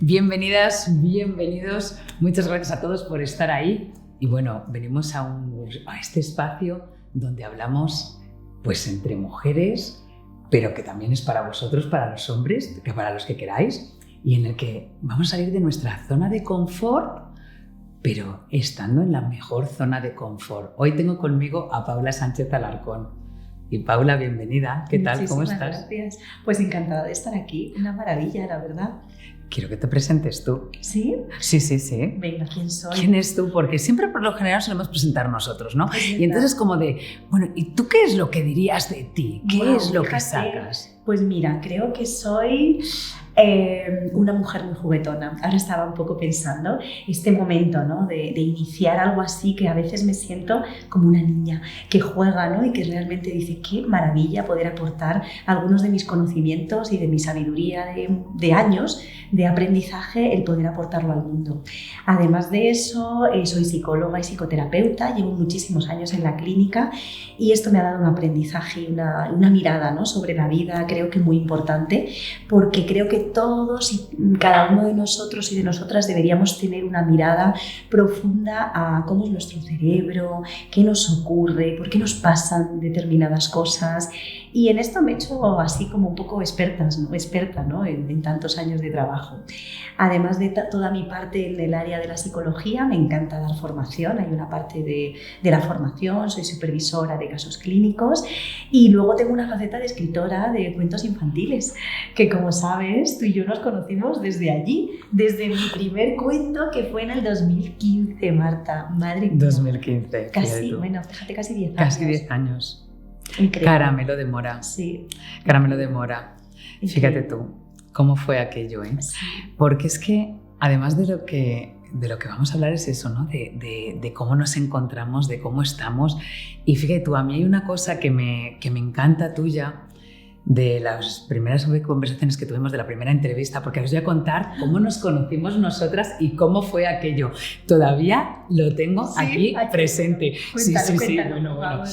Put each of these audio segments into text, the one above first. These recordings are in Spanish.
Bienvenidas, bienvenidos. Muchas gracias a todos por estar ahí. Y bueno, venimos a este espacio donde hablamos pues entre mujeres, pero que también es para vosotros, para los hombres, que para los que queráis, y en el que vamos a salir de nuestra zona de confort, pero estando en la mejor zona de confort. Hoy tengo conmigo a Paula Sánchez Alarcón. Y Paula, bienvenida. ¿Qué tal? ¿Cómo estás? Gracias. Pues encantada de estar aquí. Una maravilla, la verdad. Quiero que te presentes tú. ¿Sí? Sí. Venga, ¿quién soy? ¿Quién es tú? Porque siempre por lo general solemos presentar nosotros, ¿no? Y entonces como de, bueno, ¿y tú qué es lo que dirías de ti? ¿Qué es lo que sacas? Pues mira, creo que soy una mujer muy juguetona. Ahora estaba un poco pensando este momento, ¿no? de iniciar algo así, que a veces me siento como una niña que juega, ¿no? Y que realmente dice, qué maravilla poder aportar algunos de mis conocimientos y de mi sabiduría de años de aprendizaje, el poder aportarlo al mundo. Además de eso, soy psicóloga y psicoterapeuta, llevo muchísimos años en la clínica y esto me ha dado un aprendizaje y una mirada, ¿no? sobre la vida, creo que muy importante, porque creo que todos y cada uno de nosotros y de nosotras deberíamos tener una mirada profunda a cómo es nuestro cerebro, qué nos ocurre, por qué nos pasan determinadas cosas. Y en esto me he hecho así como un poco experta, ¿no? en tantos años de trabajo. Además de toda mi parte en el área de la psicología, me encanta dar formación. Hay una parte de la formación, soy supervisora de casos clínicos y luego tengo una faceta de escritora de cuentos infantiles, que como sabes, tú y yo nos conocimos desde allí, desde mi primer cuento que fue en el 2015, Marta. Madre mía. 2015. Casi, bueno, fíjate, casi 10 años. Casi 10 años. Increíble. Caramelo de mora. Sí. Caramelo de mora. Fíjate tú, cómo fue aquello, ¿eh? Sí. Porque es que, además de lo que vamos a hablar es eso, ¿no? De cómo nos encontramos, de cómo estamos. Y fíjate tú, a mí hay una cosa que me encanta tuya, de las primeras conversaciones que tuvimos, de la primera entrevista, porque os voy a contar cómo nos conocimos nosotras y cómo fue aquello. Todavía lo tengo aquí presente. Cuéntalo, Bueno.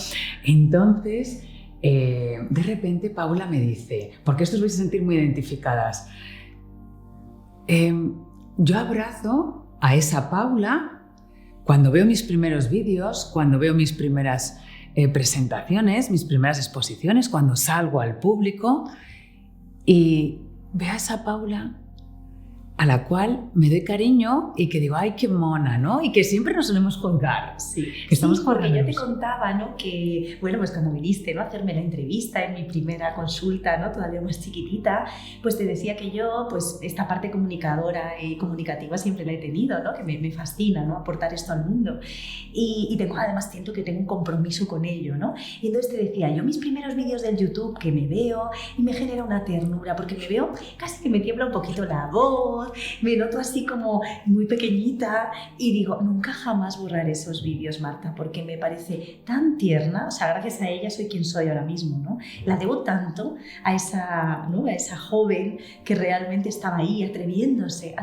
Entonces, de repente Paula me dice, porque esto os vais a sentir muy identificadas, yo abrazo a esa Paula cuando veo mis primeros vídeos, cuando veo mis primeras presentaciones, mis primeras exposiciones, cuando salgo al público y veo a esa Paula a la cual me doy cariño y que digo, ay, qué mona, ¿no? Y que siempre nos solemos juzgar. Sí, que estamos porque yo te contaba, ¿no? Que, bueno, pues cuando viniste, ¿no? a hacerme la entrevista en mi primera consulta, ¿no? Todavía más chiquitita, pues te decía que yo, pues esta parte comunicadora y comunicativa siempre la he tenido, ¿no? Que me fascina, ¿no? Aportar esto al mundo. Y además siento que tengo un compromiso con ello, ¿no? Y entonces te decía, yo mis primeros vídeos del YouTube que me veo y me genera una ternura, porque me veo casi que me tiembla un poquito la voz, me noto así como muy pequeñita y digo, nunca jamás borraré esos vídeos, Marta, porque me parece tan tierna. O sea, gracias a ella soy quien soy ahora mismo, ¿no? La debo tanto a esa, ¿no? a esa joven que realmente estaba ahí atreviéndose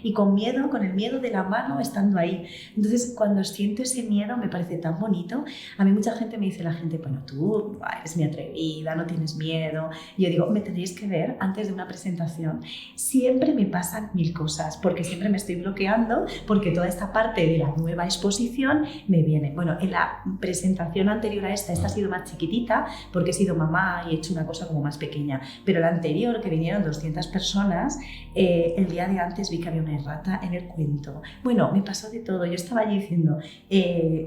y con miedo, con el miedo de la mano estando ahí. Entonces, cuando siento ese miedo me parece tan bonito. A mí mucha gente me dice, bueno, tú eres muy atrevida, no tienes miedo. Y yo digo, me tendríais que ver antes de una presentación. Siempre me pasan mil cosas, porque siempre me estoy bloqueando, porque toda esta parte de la nueva exposición me viene. Bueno, en la presentación anterior a esta ha sido más chiquitita, porque he sido mamá y he hecho una cosa como más pequeña, pero la anterior, que vinieron 200 personas, el día de antes vi que había una errata en el cuento. Bueno, me pasó de todo. Yo estaba allí diciendo,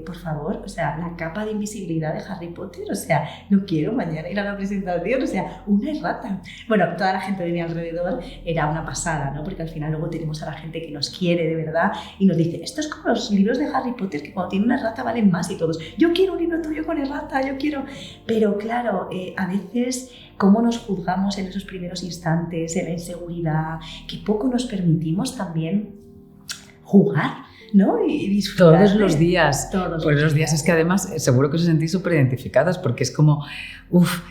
por favor, o sea, la capa de invisibilidad de Harry Potter, o sea, no quiero mañana ir a la presentación, o sea, una errata. Bueno, toda la gente de mi alrededor era una pasada, ¿no? Porque al final luego tenemos a la gente que nos quiere de verdad y nos dice, esto es como los libros de Harry Potter, que cuando tiene una errata valen más, y todos, yo quiero un libro tuyo con errata, yo quiero. Pero claro, a veces cómo nos juzgamos en esos primeros instantes, en la inseguridad, que poco nos permitimos también jugar, ¿no? Y disfrutar. Todos los días. Todos los días. Es que además seguro que os sentís súper identificadas, porque es como,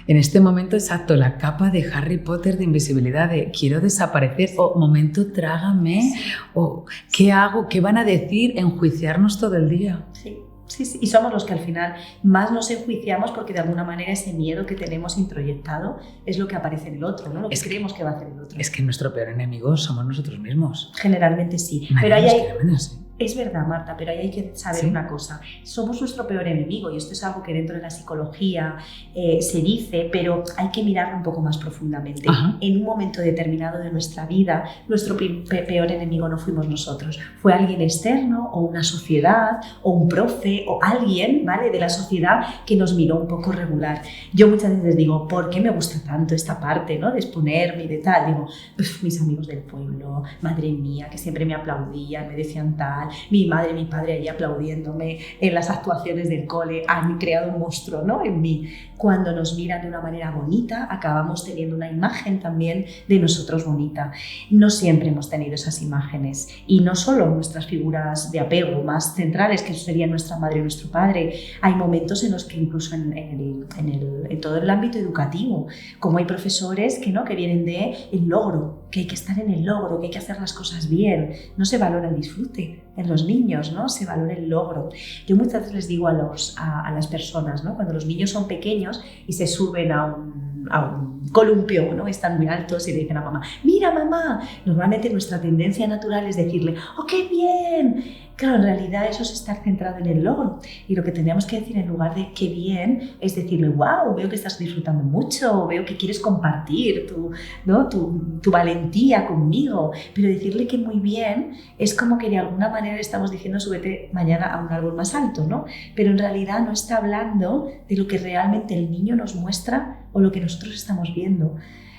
en este momento exacto, la capa de Harry Potter de invisibilidad, de quiero desaparecer, o momento trágame, o qué hago, qué van a decir, enjuiciarnos todo el día. Sí. Sí, sí, y somos los que al final más nos enjuiciamos porque de alguna manera ese miedo que tenemos introyectado es lo que aparece en el otro, ¿no? Lo que creemos que va a hacer el otro. Es que nuestro peor enemigo somos nosotros mismos. Generalmente sí. Nadie Pero ahí nos hay... quiere menos, ¿eh? Es verdad, Marta, pero ahí hay que saber ¿Sí? una cosa. Somos nuestro peor enemigo y esto es algo que dentro de la psicología se dice, pero hay que mirarlo un poco más profundamente. Ajá. En un momento determinado de nuestra vida, nuestro peor enemigo no fuimos nosotros. Fue alguien externo o una sociedad o un profe o alguien, ¿vale?, de la sociedad que nos miró un poco regular. Yo muchas veces digo, ¿por qué me gusta tanto esta parte, ¿no?, de exponerme y de tal? Digo, pues mis amigos del pueblo, madre mía, que siempre me aplaudían, me decían tal. Mi madre y mi padre allí aplaudiéndome en las actuaciones del cole, han creado un monstruo, ¿no?, en mí. Cuando nos miran de una manera bonita, acabamos teniendo una imagen también de nosotros bonita. No siempre hemos tenido esas imágenes y no solo nuestras figuras de apego más centrales, que serían nuestra madre y nuestro padre. Hay momentos en los que incluso en todo el ámbito educativo, como hay profesores que, ¿no?, que vienen de el logro, que hay que estar en el logro, que hay que hacer las cosas bien. No se valora el disfrute en los niños, ¿no? Se valora el logro. Yo muchas veces les digo a las personas, ¿no?, cuando los niños son pequeños y se suben a un columpio, ¿no?, están muy altos y le dicen a mamá, mira mamá, normalmente nuestra tendencia natural es decirle, ¡oh, qué bien! Claro, en realidad eso es estar centrado en el logro y lo que tendríamos que decir en lugar de qué bien es decirle, wow, veo que estás disfrutando mucho, veo que quieres compartir tu valentía conmigo, pero decirle que muy bien es como que de alguna manera estamos diciendo súbete mañana a un árbol más alto, ¿no? Pero en realidad no está hablando de lo que realmente el niño nos muestra o lo que nosotros estamos viendo.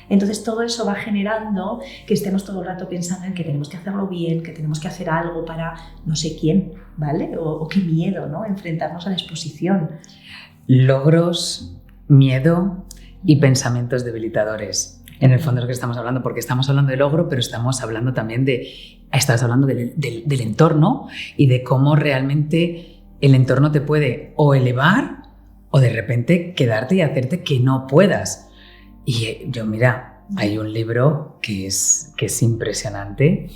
Entonces todo eso va generando que estemos todo el rato pensando en que tenemos que hacerlo bien, que tenemos que hacer algo para no sé quién, ¿vale? O qué miedo, ¿no?, enfrentarnos a la exposición. Logros, miedo y pensamientos debilitadores. En el fondo es lo que estamos hablando, porque estamos hablando de logro, pero estamos hablando también estás hablando del entorno y de cómo realmente el entorno te puede o elevar o de repente quedarte y hacerte que no puedas. Y yo, mira, hay un libro que es impresionante,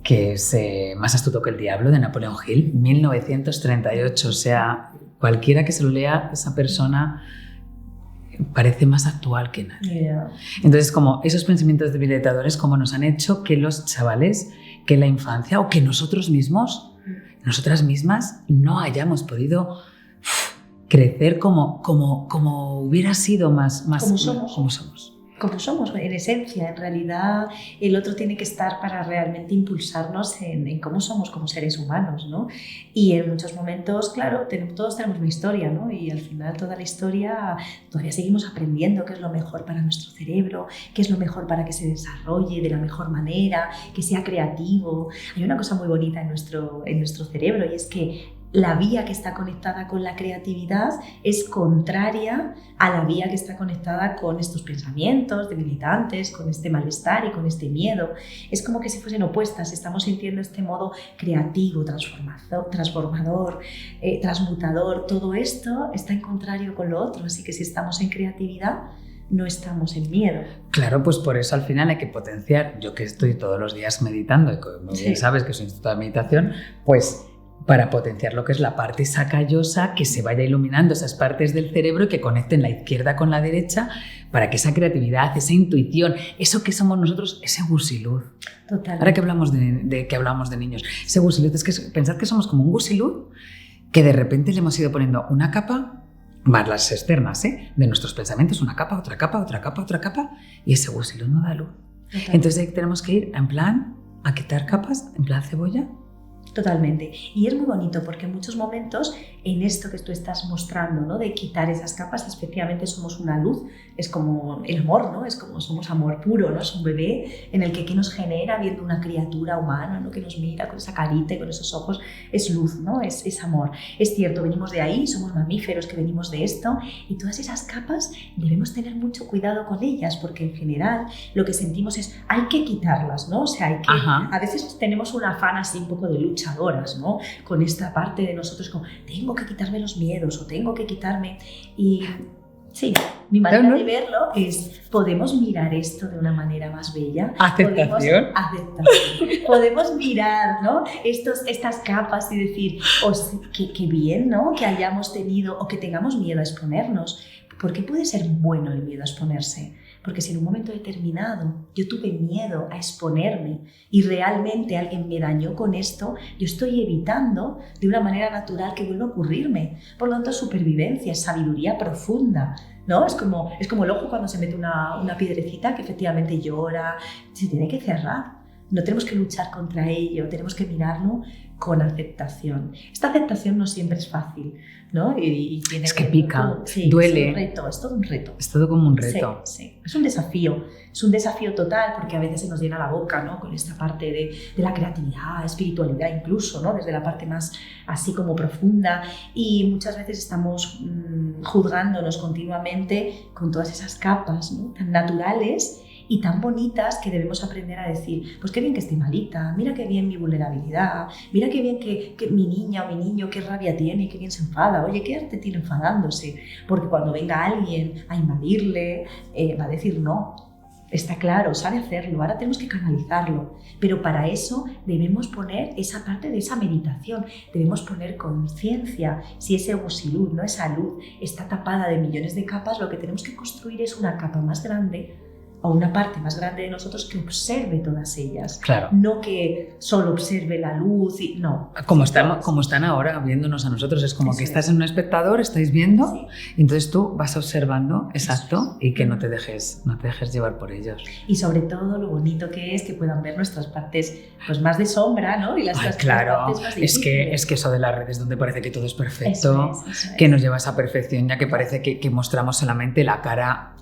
que es Más astuto que el diablo, de Napoleon Hill, 1938. O sea, cualquiera que se lo lea, esa persona parece más actual que nadie. Yeah. Entonces, como esos pensamientos debilitadores, como nos han hecho que los chavales, que la infancia o que nosotros mismos, nosotras mismas, no hayamos podido crecer como hubiera sido más como somos. Como somos. En esencia, en realidad el otro tiene que estar para realmente impulsarnos en cómo somos como seres humanos, ¿no? Y en muchos momentos, claro, todos tenemos una historia, ¿no? Y al final toda la historia todavía seguimos aprendiendo qué es lo mejor para nuestro cerebro, qué es lo mejor para que se desarrolle de la mejor manera, que sea creativo. Hay una cosa muy bonita en nuestro cerebro y es que la vía que está conectada con la creatividad es contraria a la vía que está conectada con estos pensamientos debilitantes, con este malestar y con este miedo. Es como que si fuesen opuestas. Estamos sintiendo este modo creativo, transformador, transmutador. Todo esto está en contrario con lo otro. Así que si estamos en creatividad, no estamos en miedo. Claro, pues por eso al final hay que potenciar. Yo que estoy todos los días meditando y como bien sabes que soy instituto de meditación, pues para potenciar lo que es la parte sacallosa, que se vaya iluminando esas partes del cerebro y que conecten la izquierda con la derecha para que esa creatividad, esa intuición, eso que somos nosotros, ese gusiluz. Total. Ahora que hablamos que hablamos de niños, ese gusiluz, es que pensad que somos como un gusiluz que de repente le hemos ido poniendo una capa, más las externas, de nuestros pensamientos, una capa, otra capa, otra capa, otra capa, y ese gusiluz no da luz. Total. Entonces tenemos que ir en plan a quitar capas, en plan cebolla. Totalmente. Y es muy bonito porque en muchos momentos en esto que tú estás mostrando, ¿no?, de quitar esas capas, especialmente somos una luz, es como el amor, ¿no? Es como somos amor puro, ¿no? Es un bebé en el que ¿qué nos genera viendo una criatura humana, ¿no?, que nos mira con esa carita y con esos ojos? Es luz, ¿no? Es amor. Es cierto, venimos de ahí, somos mamíferos que venimos de esto y todas esas capas debemos tener mucho cuidado con ellas porque en general lo que sentimos es hay que quitarlas, ¿no? O sea, hay que... Ajá. A veces tenemos un afán así un poco de luchadoras, ¿no? Con esta parte de nosotros como tengo que quitarme los miedos o tengo que quitarme y sí, mi manera de verlo es, ¿podemos mirar esto de una manera más bella? Aceptación. Podemos mirar, ¿no? Estas capas y decir, qué bien, ¿no? Que hayamos tenido o que tengamos miedo a exponernos. ¿Por qué puede ser bueno el miedo a exponerse? Porque si en un momento determinado yo tuve miedo a exponerme y realmente alguien me dañó con esto, yo estoy evitando de una manera natural que vuelva a ocurrirme. Por lo tanto, supervivencia, sabiduría profunda, ¿no? Es como el ojo cuando se mete una piedrecita que efectivamente llora, se tiene que cerrar. No tenemos que luchar contra ello, tenemos que mirarlo con aceptación. Esta aceptación no siempre es fácil, ¿no? Y tiene es que pica, duele. Es un reto, es todo un reto. Es todo como un reto. Sí. Es un desafío total, porque a veces se nos llena la boca, ¿no? Con esta parte de la creatividad, espiritualidad incluso, ¿no? Desde la parte más así como profunda, y muchas veces estamos juzgándonos continuamente con todas esas capas, ¿no? Tan naturales y tan bonitas que debemos aprender a decir, pues qué bien que esté malita, mira qué bien mi vulnerabilidad, mira qué bien que mi niña o mi niño qué rabia tiene, qué bien se enfada, oye, qué arte tiene enfadándose, porque cuando venga alguien a invadirle, va a decir no. Está claro, sabe hacerlo, ahora tenemos que canalizarlo, pero para eso debemos poner esa parte de esa meditación, debemos poner conciencia. Si ese gusilud, ¿no? Esa luz está tapada de millones de capas, lo que tenemos que construir es una capa más grande o una parte más grande de nosotros que observe todas ellas, claro. No que solo observe la luz, no. Como están ahora viéndonos a nosotros, es como que estás en un espectador, estáis viendo, y entonces tú vas observando, exacto, y que no te dejes llevar por ellos. Y sobre todo lo bonito que es que puedan ver nuestras partes pues más de sombra, ¿no? Y las partes más difíciles. Es que eso de las redes donde parece que todo es perfecto, eso es. Que nos lleva a esa perfección, ya que parece que mostramos solamente la cara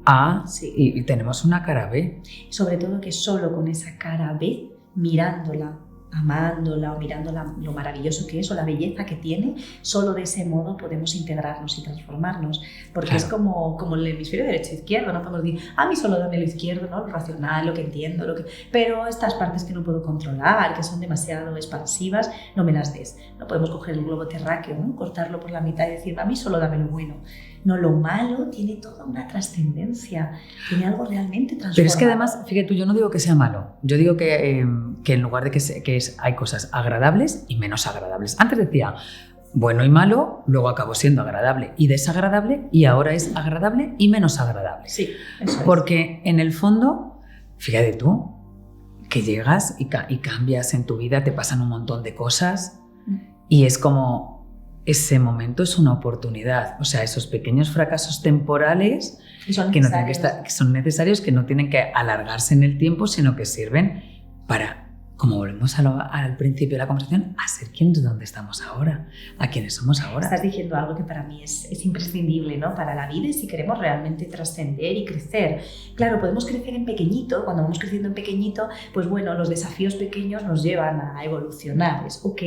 A y tenemos una cara B. Sobre todo que solo con esa cara B, mirándola, amándola o mirándola lo maravilloso que es o la belleza que tiene, solo de ese modo podemos integrarnos y transformarnos, porque es como el hemisferio derecho e izquierdo, no podemos decir, a mí solo dame lo izquierdo, ¿no? Lo racional, lo que entiendo, pero estas partes que no puedo controlar, que son demasiado expansivas, no me las des. No podemos coger el globo terráqueo, ¿no? Cortarlo por la mitad y decir, a mí solo dame lo bueno. No, lo malo tiene toda una trascendencia, tiene algo realmente transformador. Pero es que además, fíjate tú, yo no digo que sea malo, yo digo que en lugar de hay cosas agradables y menos agradables. Antes decía bueno y malo, luego acabó siendo agradable y desagradable, y ahora es agradable y menos agradable. Sí, eso es. Porque en el fondo, fíjate tú, que llegas y cambias en tu vida, te pasan un montón de cosas y es como... Ese momento es una oportunidad, o sea, esos pequeños fracasos temporales que son necesarios, que no tienen que alargarse en el tiempo, sino que sirven para, como volvemos al principio de la conversación, a ser quienes donde estamos ahora, a quienes somos ahora. Estás diciendo algo que para mí es imprescindible, ¿no? Para la vida, y si queremos realmente trascender y crecer. Claro, podemos crecer en pequeñito, cuando vamos creciendo en pequeñito, pues bueno, los desafíos pequeños nos llevan a evolucionar, es ok.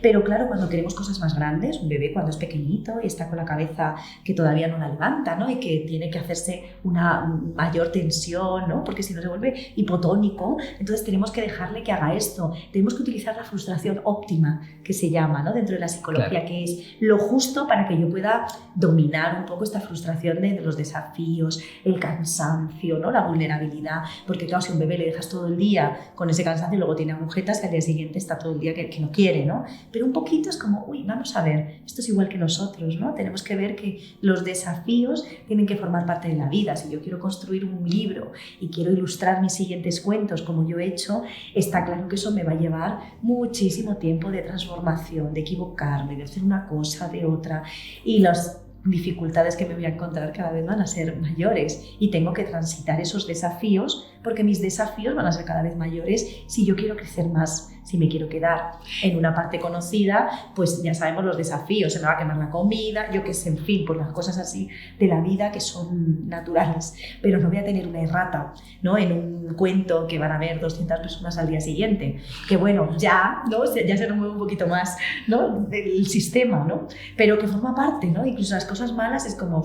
Pero claro, cuando queremos cosas más grandes, un bebé cuando es pequeñito y está con la cabeza que todavía no la levanta, ¿no? Y que tiene que hacerse una mayor tensión, ¿no? Porque si no se vuelve hipotónico, entonces tenemos que dejarle que haga esto. Tenemos que utilizar la frustración óptima, que se llama, ¿no? Dentro de la psicología, claro, que es lo justo para que yo pueda dominar un poco esta frustración de los desafíos, el cansancio, ¿no? La vulnerabilidad, porque claro, si a un bebé le dejas todo el día con ese cansancio y luego tiene agujetas, que al día siguiente está todo el día que no quiere, ¿no? Pero un poquito es como, uy, vamos a ver, esto es igual que nosotros, ¿no? Tenemos que ver que los desafíos tienen que formar parte de la vida. Si yo quiero construir un libro y quiero ilustrar mis siguientes cuentos como yo he hecho, está claro que eso me va a llevar muchísimo tiempo de transformación, de equivocarme, de hacer una cosa, de otra, y las dificultades que me voy a encontrar cada vez van a ser mayores, y tengo que transitar esos desafíos, porque mis desafíos van a ser cada vez mayores si yo quiero crecer más. Si me quiero quedar en una parte conocida, pues ya sabemos los desafíos, se me va a quemar la comida, yo qué sé, en fin, pues las cosas así de la vida que son naturales, pero no voy a tener una errata, ¿no? En un cuento que van a ver 200 personas al día siguiente, que bueno, ya, ¿no? Ya se nos mueve un poquito más, ¿no? El sistema, ¿no? Pero que forma parte, ¿no? Incluso las cosas malas es como...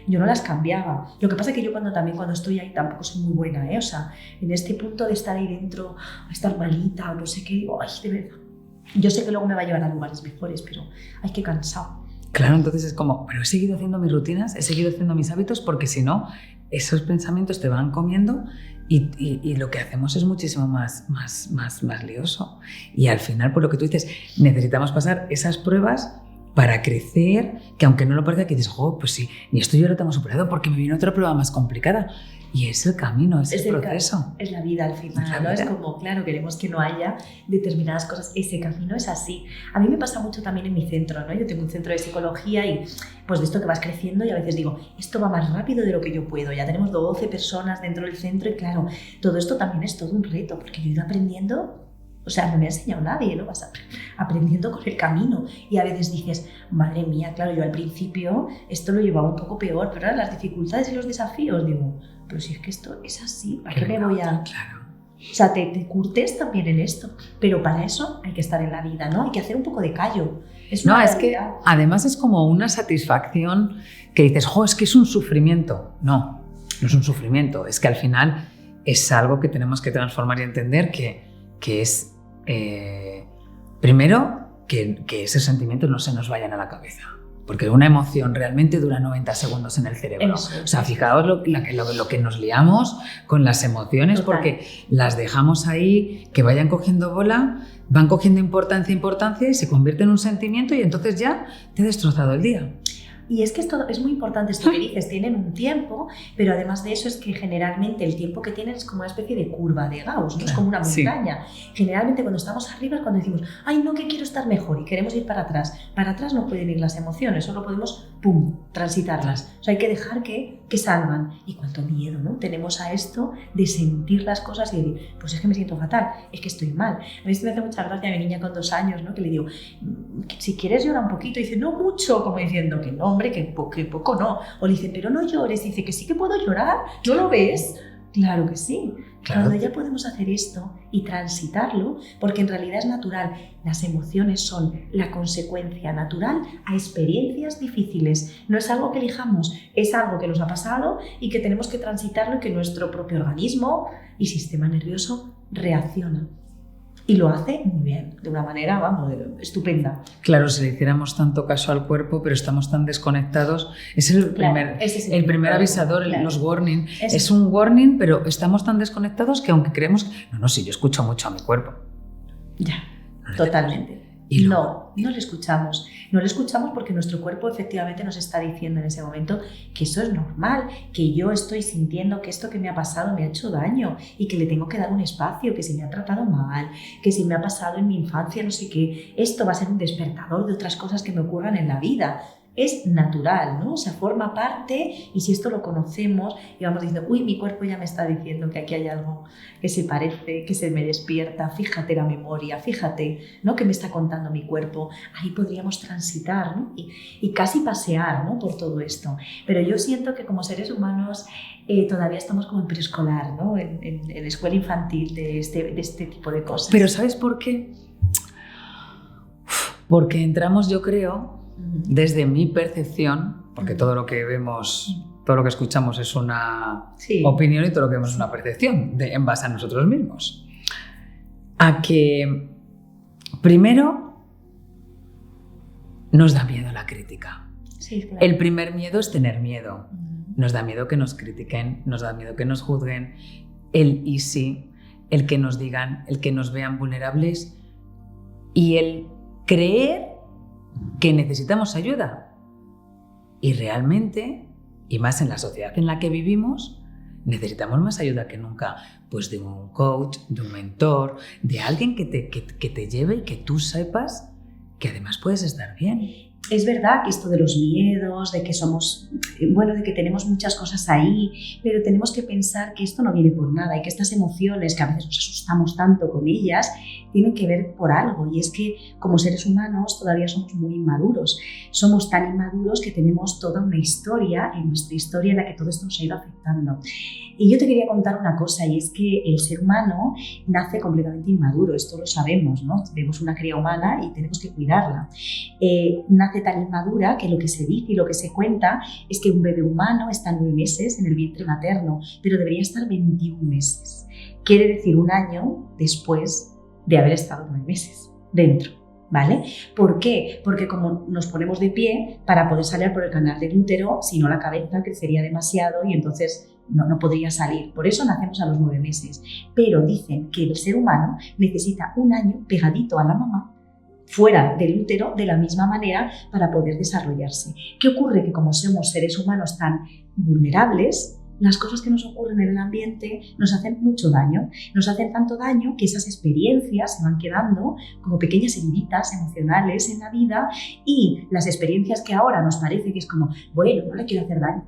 yo no las cambiaba. Lo que pasa es que yo cuando estoy ahí tampoco soy muy buena, ¿eh? O sea, en este punto de estar ahí dentro, a estar malita o no sé qué, digo, ay, de verdad. Yo sé que luego me va a llevar a lugares mejores, pero ay, qué cansado. Claro, entonces es como, pero he seguido haciendo mis rutinas, he seguido haciendo mis hábitos, porque si no, esos pensamientos te van comiendo y lo que hacemos es muchísimo más lioso. Y al final, por lo que tú dices, necesitamos pasar esas pruebas para crecer, que aunque no lo parezca, que dices, oh, pues sí, y esto yo lo tengo superado porque me viene otra prueba más complicada. Y es el camino, es el proceso. Es la vida al final, ¿no? Es como, claro, queremos que no haya determinadas cosas. Ese camino es así. A mí me pasa mucho también en mi centro, ¿no? Yo tengo un centro de psicología y pues de esto que vas creciendo y a veces digo, esto va más rápido de lo que yo puedo. Ya tenemos 12 personas dentro del centro y claro, todo esto también es todo un reto porque yo he ido aprendiendo. O sea, no me ha enseñado nadie, ¿no? Vas aprendiendo con el camino. Y a veces dices, madre mía, claro, yo al principio esto lo llevaba un poco peor, pero ahora las dificultades y los desafíos, digo, pero si es que esto es así, ¿para qué me voy a...? Claro. O sea, te curtes también en esto, pero para eso hay que estar en la vida, ¿no? Hay que hacer un poco de callo. Es que además es como una satisfacción que dices, jo, es que es un sufrimiento. No es un sufrimiento, es que al final es algo que tenemos que transformar y entender que es... primero, que esos sentimientos no se nos vayan a la cabeza, porque una emoción realmente dura 90 segundos en el cerebro. Eso, o sea, fijaos lo que nos liamos con las emociones. Total. Porque las dejamos ahí, que vayan cogiendo bola, van cogiendo importancia y se convierte en un sentimiento y entonces ya te ha destrozado el día. Y es que esto es muy importante esto que dices, tienen un tiempo, pero además de eso es que generalmente el tiempo que tienen es como una especie de curva de Gauss, ¿no? Claro, es como una montaña. Sí. Generalmente cuando estamos arriba es cuando decimos, ay no, que quiero estar mejor y queremos ir para atrás. Para atrás no pueden ir las emociones, solo podemos, pum, transitarlas. O sea, hay que dejar que salgan. Y cuánto miedo, ¿no? Tenemos a esto de sentir las cosas y decir, pues es que me siento fatal, es que estoy mal. A mí me hace mucha gracia a mi niña con 2 años, ¿no? Que le digo, si quieres llorar un poquito, y dice, no mucho, como diciendo que no, hombre, que poco no. O le dice, pero no llores. Y dice que sí que puedo llorar. ¿No lo ves? Claro que sí. Claro. Cuando ya podemos hacer esto y transitarlo, porque en realidad es natural. Las emociones son la consecuencia natural a experiencias difíciles. No es algo que elijamos, es algo que nos ha pasado y que tenemos que transitarlo y que nuestro propio organismo y sistema nervioso reacciona. Y lo hace muy bien, de una manera, vamos, estupenda. Claro, si le hiciéramos tanto caso al cuerpo, pero estamos tan desconectados, es el primer avisador, claro. Los warning. Es un warning, pero estamos tan desconectados que aunque creemos... No, sí, yo escucho mucho a mi cuerpo. Ya, totalmente. Y no le escuchamos. No le escuchamos porque nuestro cuerpo efectivamente nos está diciendo en ese momento que eso es normal, que yo estoy sintiendo que esto que me ha pasado me ha hecho daño y que le tengo que dar un espacio, que si me ha tratado mal, que si me ha pasado en mi infancia no sé qué, esto va a ser un despertador de otras cosas que me ocurran en la vida. Es natural, ¿no? O sea, forma parte y si esto lo conocemos y vamos diciendo, uy, mi cuerpo ya me está diciendo que aquí hay algo que se parece, que se me despierta, fíjate la memoria, fíjate, ¿no? Que me está contando mi cuerpo. Ahí podríamos transitar, ¿no? Y casi pasear, ¿no? Por todo esto. Pero yo siento que como seres humanos todavía estamos como en preescolar, ¿no? En escuela infantil de este tipo de cosas. Pero ¿sabes por qué? Porque entramos, yo creo... Desde mi percepción, porque todo lo que vemos, todo lo que escuchamos es una opinión y todo lo que vemos es una percepción en base a nosotros mismos. A que primero nos da miedo la crítica. Sí, claro. El primer miedo es tener miedo. Nos da miedo que nos critiquen, nos da miedo que nos juzguen. El y sí, el que nos digan, el que nos vean vulnerables y el creer que necesitamos ayuda. Y realmente, y más en la sociedad en la que vivimos, necesitamos más ayuda que nunca. Pues de un coach, de un mentor, de alguien que te lleve y que tú sepas que además puedes estar bien. Es verdad que esto de los miedos, de que somos, bueno, de que tenemos muchas cosas ahí, pero tenemos que pensar que esto no viene por nada y que estas emociones, que a veces nos asustamos tanto con ellas, tienen que ver por algo. Y es que como seres humanos todavía somos muy inmaduros. Somos tan inmaduros que tenemos toda una historia, en nuestra historia, en la que todo esto nos ha ido afectando. Y yo te quería contar una cosa, y es que el ser humano nace completamente inmaduro, esto lo sabemos, ¿no? Vemos una cría humana y tenemos que cuidarla. Nace tan inmadura que lo que se dice y lo que se cuenta es que un bebé humano está 9 meses en el vientre materno, pero debería estar 21 meses. Quiere decir un año después de haber estado 9 meses dentro. ¿Vale? ¿Por qué? Porque como nos ponemos de pie para poder salir por el canal del útero, si no la cabeza crecería demasiado y entonces no podría salir. Por eso nacemos a los 9 meses. Pero dicen que el ser humano necesita un año pegadito a la mamá, fuera del útero, de la misma manera para poder desarrollarse. ¿Qué ocurre? Que como somos seres humanos tan vulnerables, las cosas que nos ocurren en el ambiente nos hacen mucho daño. Nos hacen tanto daño que esas experiencias se van quedando como pequeñas heriditas emocionales en la vida, y las experiencias que ahora nos parece que es como, bueno, no le quiero hacer daño,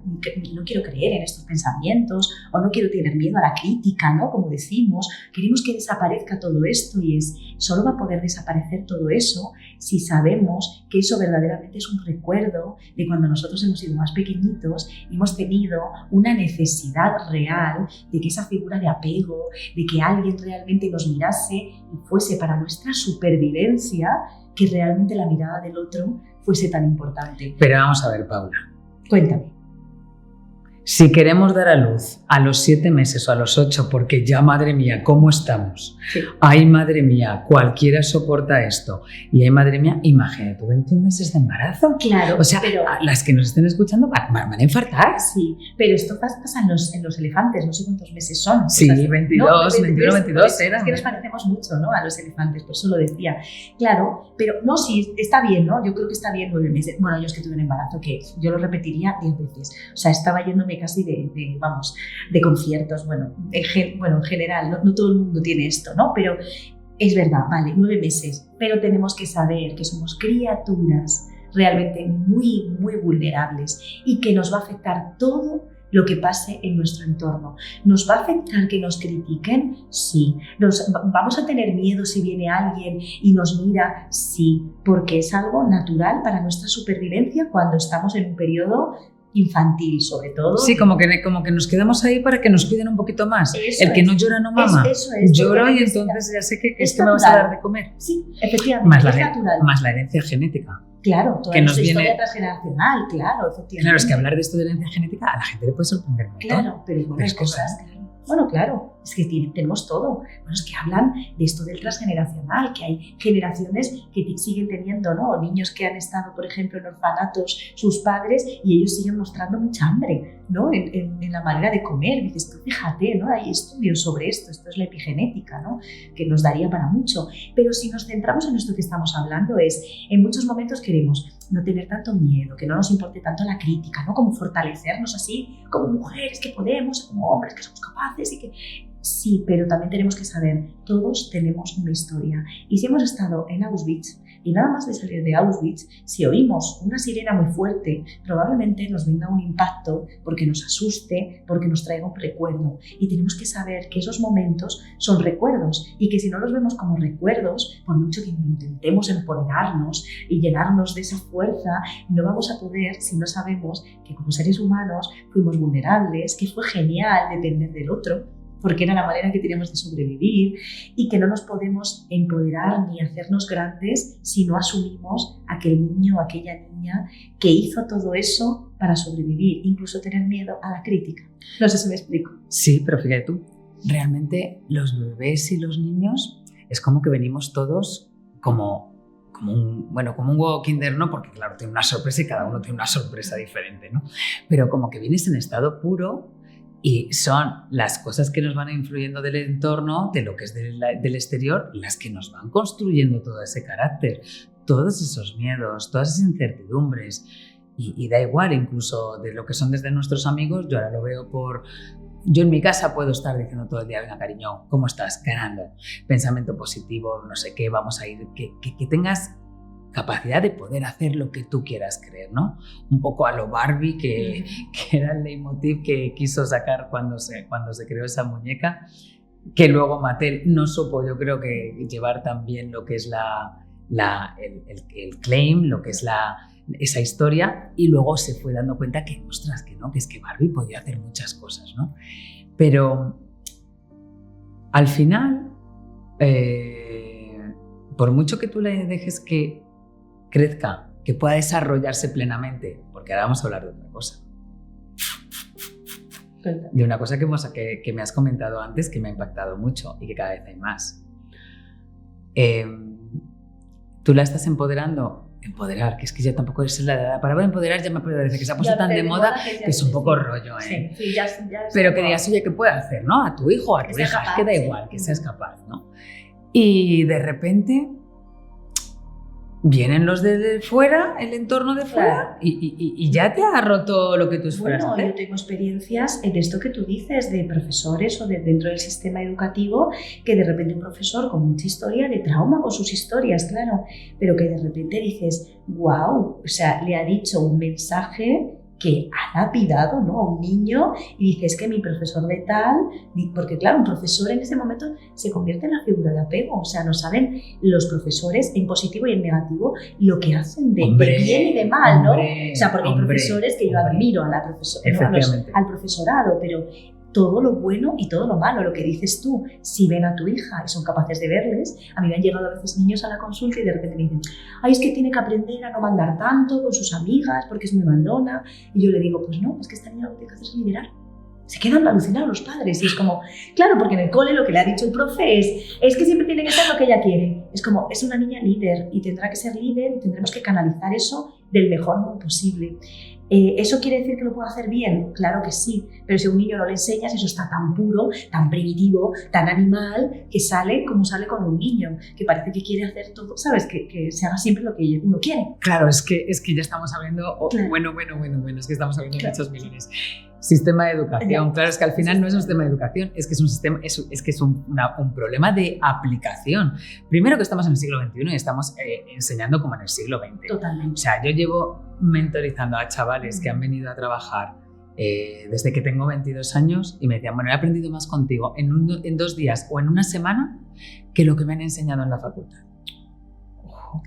no quiero creer en estos pensamientos o no quiero tener miedo a la crítica, ¿no? Como decimos, queremos que desaparezca todo esto, y solo va a poder desaparecer todo eso si sabemos que eso verdaderamente es un recuerdo de cuando nosotros hemos sido más pequeñitos y hemos tenido una necesidad real de que esa figura de apego, de que alguien realmente nos mirase y fuese para nuestra supervivencia, que realmente la mirada del otro fuese tan importante. Pero vamos a ver, Paula. Cuéntame. Si queremos dar a luz a los 7 meses o a los 8, porque ya, madre mía, ¿cómo estamos? Sí. Ay, madre mía, cualquiera soporta esto. Y ay, madre mía, imagínate, 21 meses de embarazo. Claro, o sea, pero las que nos estén escuchando van a infartar. Sí, pero esto pasa en los elefantes, no sé cuántos meses son. Sí, o sea, 22, 21, 22 eran. Es que nos parecemos mucho, ¿no?, a los elefantes, por eso lo decía. Claro, pero no, sí, está bien, ¿no? Yo creo que está bien 9 meses. Bueno, yo es que tuve un embarazo que yo lo repetiría 10 veces. O sea, estaba yéndome casi de conciertos, bueno, en general, no todo el mundo tiene esto, ¿no? Pero es verdad, vale, 9 meses, pero tenemos que saber que somos criaturas realmente muy, muy vulnerables y que nos va a afectar todo lo que pase en nuestro entorno. ¿Nos va a afectar que nos critiquen? Sí. ¿Vamos a tener miedo si viene alguien y nos mira? Sí, porque es algo natural para nuestra supervivencia cuando estamos en un periodo infantil, sobre todo. Sí, como que nos quedamos ahí para que nos cuiden un poquito más. El que no llora no mama. Eso es. Lloro y entonces ya sé que esto me vas a dar de comer. Sí, efectivamente, es natural. Más la herencia genética. Claro, toda que nos historia viene transgeneracional, claro, efectivamente. Claro, es que hablar de esto de la herencia genética a la gente le puede sorprender mucho. Claro, pero igual hay cosas. Bueno, claro, es que tenemos todo. Bueno, es que hablan de esto del transgeneracional, que hay generaciones que siguen teniendo, ¿no?, niños que han estado, por ejemplo, en orfanatos, sus padres, y ellos siguen mostrando mucha hambre, ¿no?, en la manera de comer. Dices, tú fíjate, ¿no?, hay estudios sobre esto es la epigenética, ¿no?, que nos daría para mucho. Pero si nos centramos en esto que estamos hablando, en muchos momentos queremos no tener tanto miedo, que no nos importe tanto la crítica, ¿no?, como fortalecernos así, como mujeres que podemos, como hombres que somos capaces y que... Sí, pero también tenemos que saber, todos tenemos una historia. Y si hemos estado en Auschwitz, y nada más de salir de Auschwitz, si oímos una sirena muy fuerte, probablemente nos venga un impacto porque nos asuste, porque nos traiga un recuerdo. Y tenemos que saber que esos momentos son recuerdos y que si no los vemos como recuerdos, por mucho que intentemos empoderarnos y llenarnos de esa fuerza, no vamos a poder si no sabemos que como seres humanos fuimos vulnerables, que fue genial depender del otro, porque era la manera que teníamos de sobrevivir, y que no nos podemos empoderar ni hacernos grandes si no asumimos aquel niño o aquella niña que hizo todo eso para sobrevivir, incluso tener miedo a la crítica. No sé si me explico. Sí, pero fíjate tú, realmente los bebés y los niños es como que venimos todos como un huevo Kinder, ¿no? Porque claro, tiene una sorpresa y cada uno tiene una sorpresa diferente, ¿no? Pero como que vienes en estado puro. Y son las cosas que nos van influyendo del entorno, de lo que es del exterior, las que nos van construyendo todo ese carácter, todos esos miedos, todas esas incertidumbres. Y da igual, incluso de lo que son desde nuestros amigos, yo ahora lo veo yo en mi casa puedo estar diciendo todo el día, venga cariño, ¿cómo estás? Ganando. Pensamiento positivo, no sé qué, vamos a ir, que tengas capacidad de poder hacer lo que tú quieras creer, ¿no? Un poco a lo Barbie, que era el leitmotiv que quiso sacar cuando se creó esa muñeca, que luego Mattel no supo, yo creo, que llevar también lo que es el claim, lo que es esa historia, y luego se fue dando cuenta que, ostras, que no, que es que Barbie podía hacer muchas cosas, ¿no? Pero al final, por mucho que tú le dejes que crezca, que pueda desarrollarse plenamente, porque ahora vamos a hablar de otra cosa. De una cosa que me has comentado antes, que me ha impactado mucho y que cada vez hay más. tú la estás empoderar, que es que ya tampoco es la palabra empoderar, ya me parece que se ha puesto tan de moda que es un poco rollo, ¿eh? Sí, ya pero que digas, oye, ¿qué puede hacer, no? A tu hijo o a tu hija, es que da igual, que seas capaz, ¿no? Y de repente vienen los de fuera, el entorno de fuera, y ya te ha roto lo que tú esperas. Bueno, yo tengo experiencias de esto que tú dices, de profesores o de dentro del sistema educativo, que de repente un profesor con mucha historia de trauma, con sus historias, claro, pero que de repente dices, wow, o sea, le ha dicho un mensaje que ha lapidado, ¿no?, a un niño, y dices que mi profesor de tal, porque claro, un profesor en ese momento se convierte en la figura de apego, o sea, no saben los profesores en positivo y en negativo lo que hacen de bien y de mal, ¿no? O sea, porque hay profesores que yo admiro a la profesora, ¿no?, al profesorado, pero todo lo bueno y todo lo malo, lo que dices tú, si ven a tu hija y son capaces de verles, a mí me han llegado a veces niños a la consulta y de repente me dicen, ay, es que tiene que aprender a no mandar tanto con sus amigas porque es muy mandona, y yo le digo, pues no, es que esta niña lo que tiene que hacer es liderar. Se quedan alucinados los padres y es como, claro, porque en el cole lo que le ha dicho el profe es que siempre tiene que ser lo que ella quiere. Es como, es una niña líder y tendrá que ser líder y tendremos que canalizar eso del mejor modo posible. ¿Eso quiere decir que lo puede hacer bien? Claro que sí, pero si a un niño no le enseñas, eso está tan puro, tan primitivo, tan animal, que sale como sale con un niño, que parece que quiere hacer todo, ¿sabes? Que se haga siempre lo que uno quiere. Claro, es que ya estamos hablando, bueno, es que estamos hablando de muchos millones. Sistema de educación, claro, es que al final no es un sistema de educación, es que es un sistema, es que es un problema de aplicación. Primero que estamos en el siglo XXI y estamos enseñando como en el siglo XX. Totalmente. O sea, yo llevo mentorizando a chavales que han venido a trabajar desde que tengo 22 años y me decían, bueno, he aprendido más contigo en 2 días o en una semana que lo que me han enseñado en la facultad.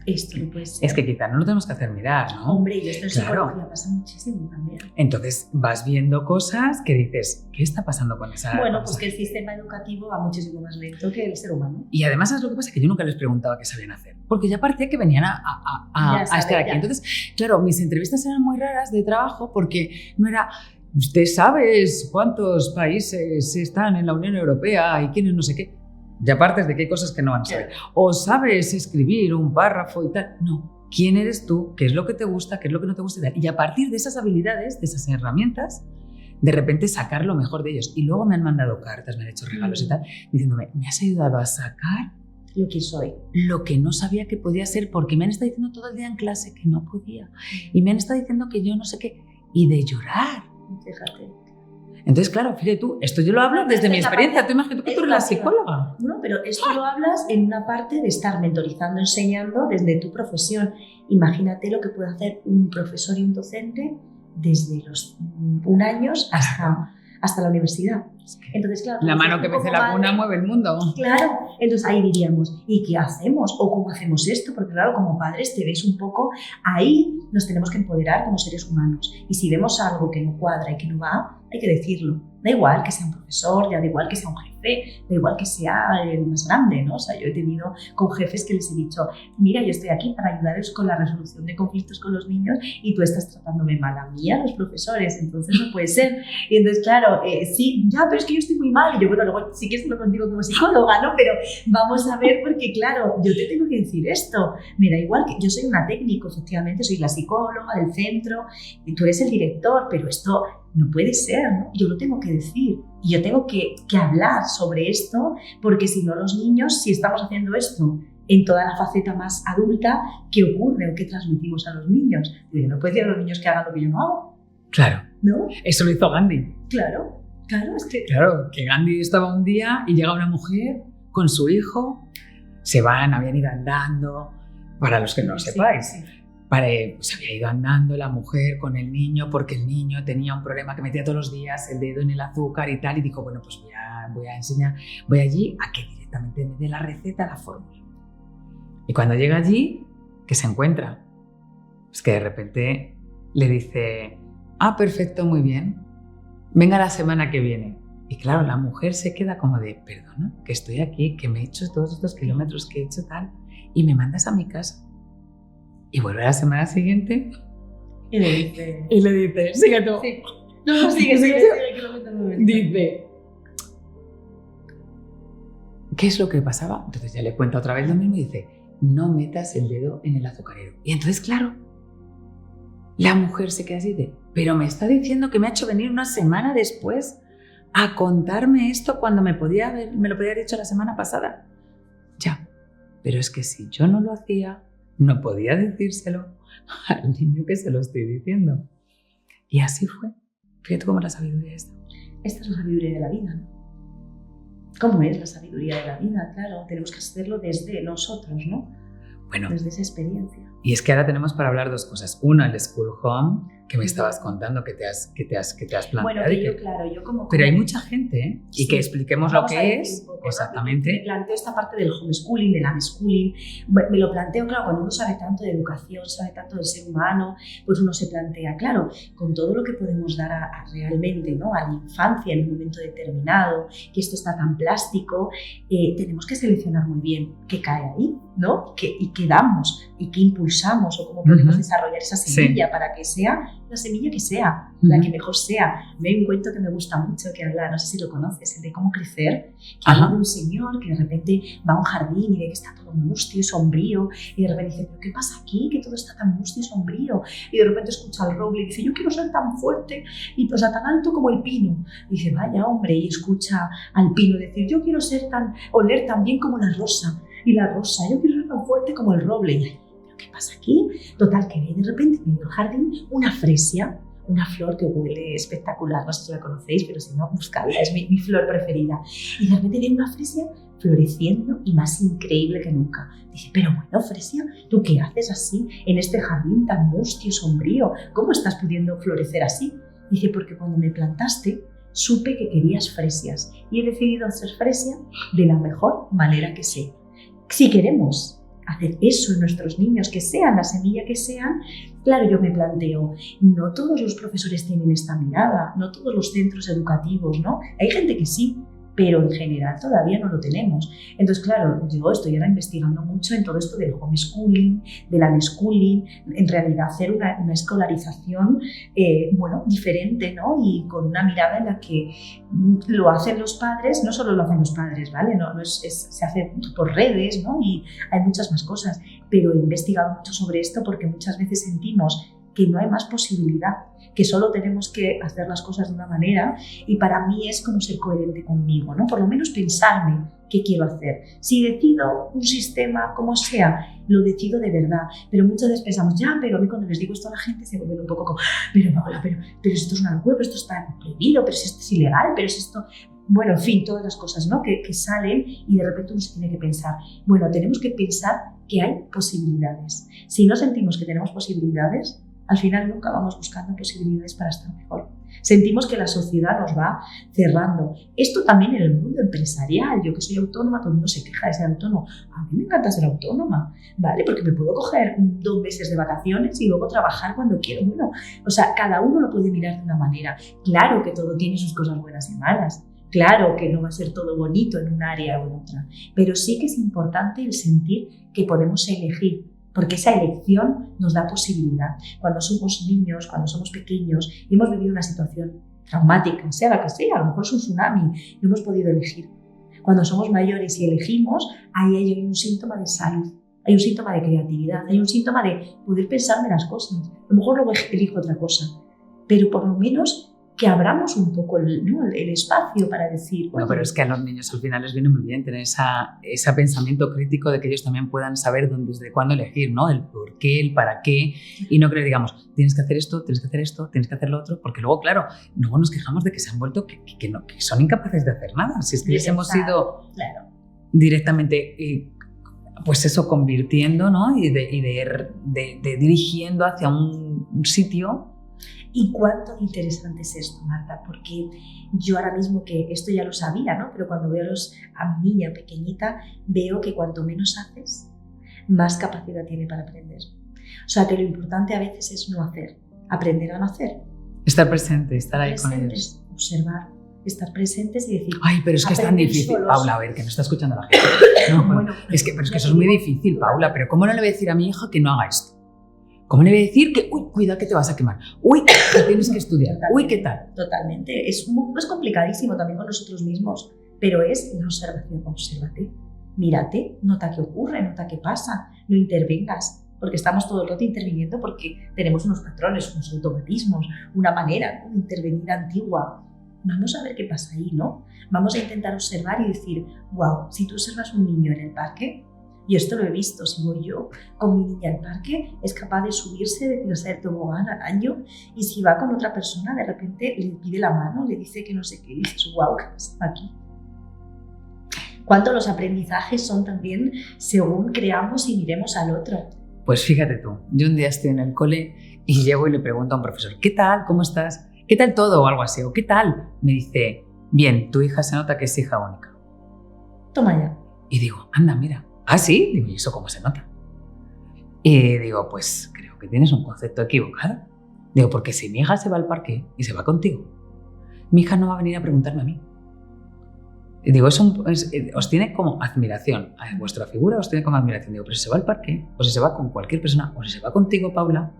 Esto no puede ser. Es que quizá no lo tenemos que hacer mirar, ¿no? Hombre, y esto en psicología pasa muchísimo también. Entonces vas viendo cosas que dices, ¿qué está pasando con esa Bueno, cosa? pues que el sistema educativo va muchísimo más lento que el ser humano. Y además, ¿sabes lo que pasa? Que yo nunca les preguntaba qué sabían hacer, porque ya parecía que venían a estar aquí. Entonces, claro, mis entrevistas eran muy raras de trabajo porque no era, ¿usted sabe cuántos países están en la Unión Europea y quiénes no sé qué? Ya partes de que hay cosas que no van a saber. O sabes escribir un párrafo y tal. No. ¿Quién eres tú? ¿Qué es lo que te gusta? ¿Qué es lo que no te gusta? Y tal. Y a partir de esas habilidades, de esas herramientas, de repente sacar lo mejor de ellos. Y luego me han mandado cartas, me han hecho regalos y tal, diciéndome, me has ayudado a sacar lo que soy. Lo que no sabía que podía ser, porque me han estado diciendo todo el día en clase que no podía. Y me han estado diciendo que yo no sé qué. Y de llorar. Fíjate. Entonces, claro, fíjate tú, esto yo lo hablo desde mi experiencia. Tú imagínate que tú eres la psicóloga. No, pero esto lo hablas en una parte de estar mentorizando, enseñando desde tu profesión. Imagínate lo que puede hacer un profesor y un docente desde los 1 año hasta la universidad. Entonces, claro, la mano que mece la cuna mueve el mundo. Claro, entonces ahí diríamos, ¿y qué hacemos? ¿O cómo hacemos esto? Porque claro, como padres te ves un poco, ahí nos tenemos que empoderar como seres humanos. Y si vemos algo que no cuadra y que no va, hay que decirlo. Da igual que sea un profesor, da igual que sea un jefe, da igual que sea el más grande, ¿no? O sea, yo he tenido con jefes que les he dicho, mira, yo estoy aquí para ayudaros con la resolución de conflictos con los niños y tú estás tratándome mal a mí, a los profesores, entonces no puede ser. Y entonces, claro, sí, ya, pero es que yo estoy muy mal. Y yo, bueno, luego sí que estoy contigo como psicóloga, ¿no? Pero vamos a ver, porque claro, yo te tengo que decir esto. Me da igual que yo soy una técnico, efectivamente, soy la psicóloga del centro y tú eres el director, pero esto no puede ser, ¿no? Yo lo tengo que decir y yo tengo que hablar sobre esto, porque si no los niños, si estamos haciendo esto en toda la faceta más adulta, ¿qué ocurre o qué transmitimos a los niños? Yo no puedo decir a los niños que hagan lo que yo no hago. Claro. ¿No? Eso lo hizo Gandhi. Claro, es que... Claro, que Gandhi estaba un día y llega una mujer con su hijo, habían ido andando, para los que no lo sepáis. Sí. Pues había ido andando la mujer con el niño porque el niño tenía un problema que metía todos los días el dedo en el azúcar y tal, y dijo, bueno, pues voy a enseñar, voy allí a que directamente me dé la receta, la fórmula. Y cuando llega allí, ¿qué se encuentra? Pues que de repente le dice, perfecto, muy bien, venga la semana que viene. Y claro, la mujer se queda como de, perdona, que estoy aquí, que me he hecho todos estos kilómetros que he hecho tal, y me mandas a mi casa. Y vuelve la semana siguiente y le dice, sigue tú. Sí. No, sigue. Dice, ¿qué es lo que pasaba? Entonces ya le cuenta otra vez lo mismo y dice, no metas el dedo en el azucarero. Y entonces, claro, la mujer se queda así de, pero me está diciendo que me ha hecho venir una semana después a contarme esto cuando me lo podía haber dicho la semana pasada. Ya, pero es que si yo no lo hacía, no podía decírselo al niño que se lo estoy diciendo. Y así fue. Fíjate cómo es la sabiduría esta. Esta es la sabiduría de la vida, ¿no? ¿Cómo es la sabiduría de la vida? Claro, tenemos que hacerlo desde nosotros, ¿no? Bueno, desde esa experiencia. Y es que ahora tenemos para hablar dos cosas. Una, el School Home, que me estabas contando que te has planteado. Bueno, que yo, claro, yo como... Pero hay mucha gente, ¿eh? Y sí, que expliquemos lo que es. Poco, exactamente. ¿no? Me planteo esta parte del homeschooling, del unschooling. Me lo planteo, claro, cuando uno sabe tanto de educación, sabe tanto del ser humano, pues uno se plantea, claro, con todo lo que podemos dar realmente, ¿no? A la infancia en un momento determinado, que esto está tan plástico, tenemos que seleccionar muy bien qué cae ahí, ¿no? Y qué damos y qué impulsamos o cómo podemos desarrollar esa semilla para que sea la semilla que sea, la que mejor sea. Hay un cuento que me gusta mucho que habla, no sé si lo conoces, el de cómo crecer, que habla de un señor que de repente va a un jardín y ve que está todo mustio y sombrío y de repente dice, ¿pero qué pasa aquí? Que todo está tan mustio y sombrío. Y de repente escucha al roble y dice, yo quiero ser tan fuerte y o sea, tan alto como el pino. Y dice, vaya hombre, y escucha al pino decir, yo quiero oler tan bien como la rosa. Y la rosa, yo quiero ser tan fuerte como el roble. Y, ¿pero qué pasa aquí? Total, que ve de repente en el jardín una fresia, una flor que huele espectacular, no sé si la conocéis, pero si no, buscadla, es mi flor preferida. Y de repente ve una fresia floreciendo y más increíble que nunca. Dice, pero bueno, fresia, ¿tú qué haces así en este jardín tan mustio y sombrío? ¿Cómo estás pudiendo florecer así? Dice, porque cuando me plantaste, supe que querías fresias y he decidido hacer fresia de la mejor manera que sé. Si queremos hacer eso en nuestros niños, que sean la semilla que sean, claro, yo me planteo, no todos los profesores tienen esta mirada, no todos los centros educativos, ¿no? Hay gente que sí, pero en general todavía no lo tenemos. Entonces, claro, yo estoy ahora investigando mucho en todo esto del homeschooling, del unschooling, en realidad hacer una escolarización, diferente, ¿no? Y con una mirada en la que lo hacen los padres, no solo lo hacen los padres, ¿vale? Se hace por redes, ¿no? Y hay muchas más cosas, pero he investigado mucho sobre esto porque muchas veces sentimos que no hay más posibilidad, que solo tenemos que hacer las cosas de una manera y para mí es como ser coherente conmigo, ¿no? Por lo menos pensarme qué quiero hacer. Si decido un sistema como sea, lo decido de verdad, pero muchas veces pensamos, ya, pero a mí cuando les digo esto a la gente se vuelve un poco como, pero Paola, pero esto es una locura, pero esto está prohibido, pero si esto es ilegal, pero si esto... Bueno, en fin, todas las cosas, ¿no? que salen y de repente uno se tiene que pensar, bueno, tenemos que pensar que hay posibilidades. Si no sentimos que tenemos posibilidades, al final nunca vamos buscando posibilidades para estar mejor. Sentimos que la sociedad nos va cerrando. Esto también en el mundo empresarial. Yo que soy autónoma, todo el mundo se queja de ser autónomo. A mí me encanta ser autónoma, ¿vale? Porque me puedo coger 2 meses de vacaciones y luego trabajar cuando quiero. Bueno, o sea, cada uno lo puede mirar de una manera. Claro que todo tiene sus cosas buenas y malas. Claro que no va a ser todo bonito en un área o en otra. Pero sí que es importante el sentir que podemos elegir, porque esa elección nos da posibilidad. Cuando somos niños, cuando somos pequeños y hemos vivido una situación traumática, sea la que sea, a lo mejor es un tsunami, no hemos podido elegir. Cuando somos mayores y elegimos, ahí hay un síntoma de salud, hay un síntoma de creatividad, hay un síntoma de poder pensarme las cosas. A lo mejor luego elijo otra cosa, pero por lo menos que abramos un poco el espacio para decir... No, pero es que a los niños al final les viene muy bien tener ese pensamiento crítico de que ellos también puedan saber desde cuándo elegir, ¿no? El por qué, el para qué, y no que les digamos, tienes que hacer esto, tienes que hacer esto, tienes que hacer lo otro, porque luego, claro, luego nos quejamos de que se han vuelto, que son incapaces de hacer nada. Si es que les hemos ido directamente... pues eso, convirtiendo, ¿no? Y de dirigiendo hacia un sitio. ¿Y cuánto interesante es esto, Marta? Porque yo ahora mismo, que esto ya lo sabía, ¿no? Pero cuando veo a mi niña pequeñita, veo que cuanto menos haces, más capacidad tiene para aprender. O sea, que lo importante a veces es no hacer, aprender a no hacer. Estar presente, estar ahí con ellos. Observar, estar presentes y decir... Ay, pero es que es tan difícil, solos. Paula, a ver, que no está escuchando la gente. No, bueno, pero es que eso es muy difícil, Paula, pero ¿cómo no le voy a decir a mi hija que no haga esto? ¿Cómo le voy a decir que, uy, cuidado que te vas a quemar? Uy, que tienes que estudiar. Uy, ¿qué tal? Totalmente. Es complicadísimo también con nosotros mismos, pero es la observación. Obsérvate. mírate, nota qué ocurre, nota qué pasa, no intervengas, porque estamos todo el rato interviniendo porque tenemos unos patrones, unos automatismos, una manera, ¿no?, de intervenir antigua. Vamos a ver qué pasa ahí, ¿no? Vamos a intentar observar y decir, wow, si tú observas un niño en el parque, y esto lo he visto, si voy yo con mi niña al parque, es capaz de subirse, de tirarse el tobogán al año, y si va con otra persona, de repente le pide la mano, le dice que no sé qué, y dices, wow, ¿qué pasa aquí? Cuánto los aprendizajes son también según creamos y miremos al otro. Pues fíjate tú, yo un día estoy en el cole y llego y le pregunto a un profesor, ¿qué tal? ¿Cómo estás? ¿Qué tal todo? O algo así, o ¿qué tal? Me dice, bien, tu hija se nota que es hija única. Toma ya. Y digo, anda, mira. ¿Ah, sí? Digo, ¿y eso cómo se nota? Y digo, pues creo que tienes un concepto equivocado. Digo, porque si mi hija se va al parque y se va contigo, mi hija no va a venir a preguntarme a mí. Y digo, os tiene como admiración. A vuestra figura os tiene como admiración. Digo, pero si se va al parque, o si se va con cualquier persona, o si se va contigo, Paula,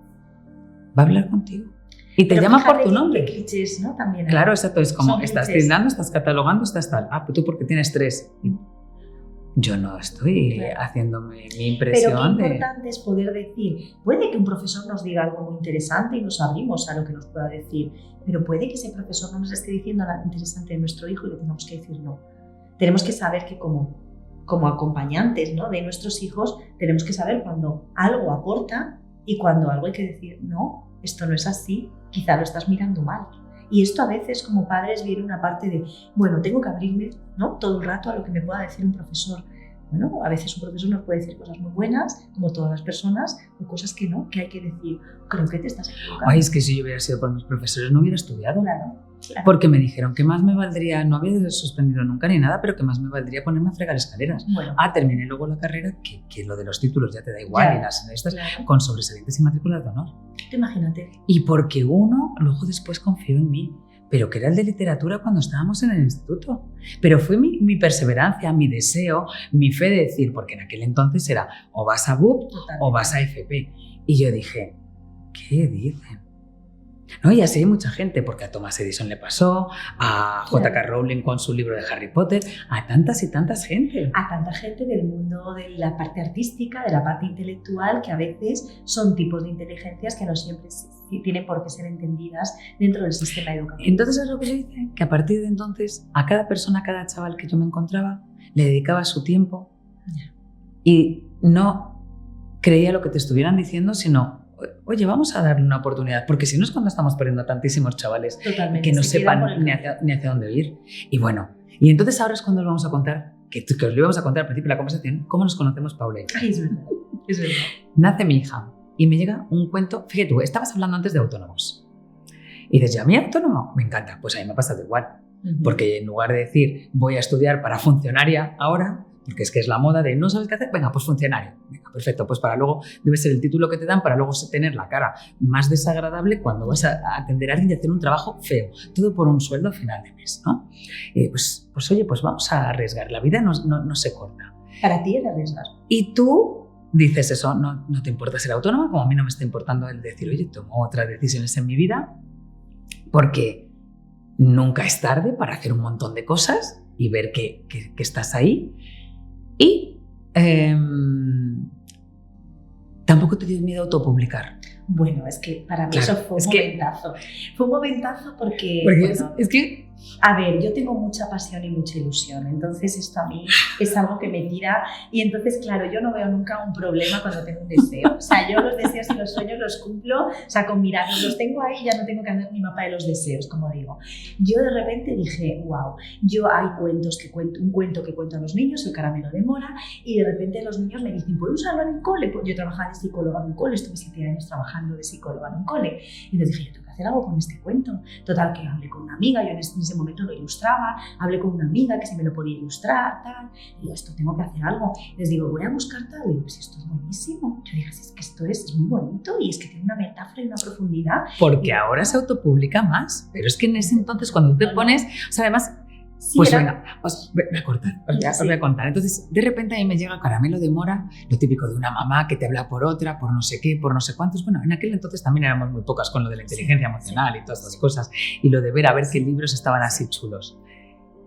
va a hablar contigo. Y te llama por tu nombre. Qué clichés, ¿no? También. Claro, exacto. Es como, estás clichés. tildando, estás catalogando, estás tal. Ah, pues tú porque tienes 3. Yo no estoy haciéndome mi impresión. Pero qué importante es poder decir, puede que un profesor nos diga algo muy interesante y nos abrimos a lo que nos pueda decir, pero puede que ese profesor no nos esté diciendo nada interesante de nuestro hijo y le tengamos que decir no. Tenemos que saber que como acompañantes, ¿no?, de nuestros hijos, tenemos que saber cuando algo aporta y cuando algo hay que decir, no, esto no es así, quizá lo estás mirando mal. Y esto a veces como padres viene una parte de, bueno, tengo que abrirme, ¿no?, todo el rato a lo que me pueda decir un profesor. Bueno, a veces un profesor nos puede decir cosas muy buenas, como todas las personas, o cosas que no, que hay que decir, creo que te estás equivocando. Ay, es que si yo hubiera sido por mis profesores no hubiera estudiado. Claro. Porque me dijeron que más me valdría, no había suspendido nunca ni nada, pero que más me valdría ponerme a fregar escaleras. Bueno. Terminé luego la carrera, que lo de los títulos ya te da igual, y las estas, claro, con sobresalientes y matrículas de honor. Imagínate. Y porque uno luego después confió en mí, pero que era el de literatura cuando estábamos en el instituto. Pero fue mi perseverancia, mi deseo, mi fe de decir, porque en aquel entonces era o vas a BUP o vas a FP. Y yo dije, ¿qué dicen? ¿No? Y así hay mucha gente, porque a Thomas Edison le pasó, a J.K. Rowling con su libro de Harry Potter, a tantas y tantas gente. A tanta gente del mundo de la parte artística, de la parte intelectual, que a veces son tipos de inteligencias que no siempre tienen por qué ser entendidas dentro del sistema educativo. Entonces es lo que yo hice, que a partir de entonces a cada persona, a cada chaval que yo me encontraba, le dedicaba su tiempo y no creía lo que te estuvieran diciendo, sino oye, vamos a darle una oportunidad, porque si no es cuando estamos perdiendo a tantísimos chavales que no sepan ni hacia dónde ir. Y bueno, y entonces ahora es cuando os vamos a contar, que os lo íbamos a contar al principio de la conversación, cómo nos conocemos Paula y yo. Ay, es verdad, es verdad. Nace mi hija y me llega un cuento, fíjate tú, estabas hablando antes de autónomos. Y dices, ¿a mí autónomo? Me encanta, pues a mí me ha pasado igual. Porque en lugar de decir, voy a estudiar para funcionaria ahora, porque es que es la moda de no sabes qué hacer, venga, pues funcionario. Venga, perfecto, pues para luego debe ser el título que te dan para luego tener la cara más desagradable cuando vas a atender a alguien y hacer un trabajo feo. Todo por un sueldo a final de mes, ¿no? Pues oye, pues vamos a arriesgar. La vida no se corta. Para ti es arriesgar. Y tú dices eso, no te importa ser autónoma, como a mí no me está importando el decir, oye, tomo otras decisiones en mi vida, porque nunca es tarde para hacer un montón de cosas y ver que estás ahí. Y tampoco te dio miedo autopublicar. Bueno, es que para mí eso fue un momentazo. Fue un momentazo porque bueno, es que... A ver, yo tengo mucha pasión y mucha ilusión, entonces esto a mí es algo que me tira y entonces, claro, yo no veo nunca un problema cuando tengo un deseo. O sea, yo los deseos y los sueños los cumplo, o sea, con mirarlos los tengo ahí y ya no tengo que hacer mi mapa de los deseos, como digo. Yo de repente dije, wow, hay cuentos un cuento que cuento a los niños, El caramelo de mora, y de repente los niños me dicen, ¿puedo usarlo en el cole? Pues yo trabajaba de psicóloga en un cole, estuve 7 años trabajando de psicóloga en un cole, y entonces dije, yo tengo que hacer algo con este cuento. Total, que hablé con una amiga, yo en ese momento lo ilustraba, hablé con una amiga que si me lo podía ilustrar, tal, y digo, esto tengo que hacer algo. Les digo, voy a buscar tal, y digo, pues esto es buenísimo. Yo dije, es que esto es muy bonito y es que tiene una metáfora y una profundidad. Porque ahora se autopublica más, pero es que en ese entonces cuando te pones, o sea, además... Sí, pues venga, os voy a contar. Entonces, de repente a mí me llega Caramelo de Mora, lo típico de una mamá que te habla por otra, por no sé qué, por no sé cuántos. Bueno, en aquel entonces también éramos muy pocas con lo de la inteligencia emocional y todas esas cosas, y lo de ver a ver qué libros estaban así chulos.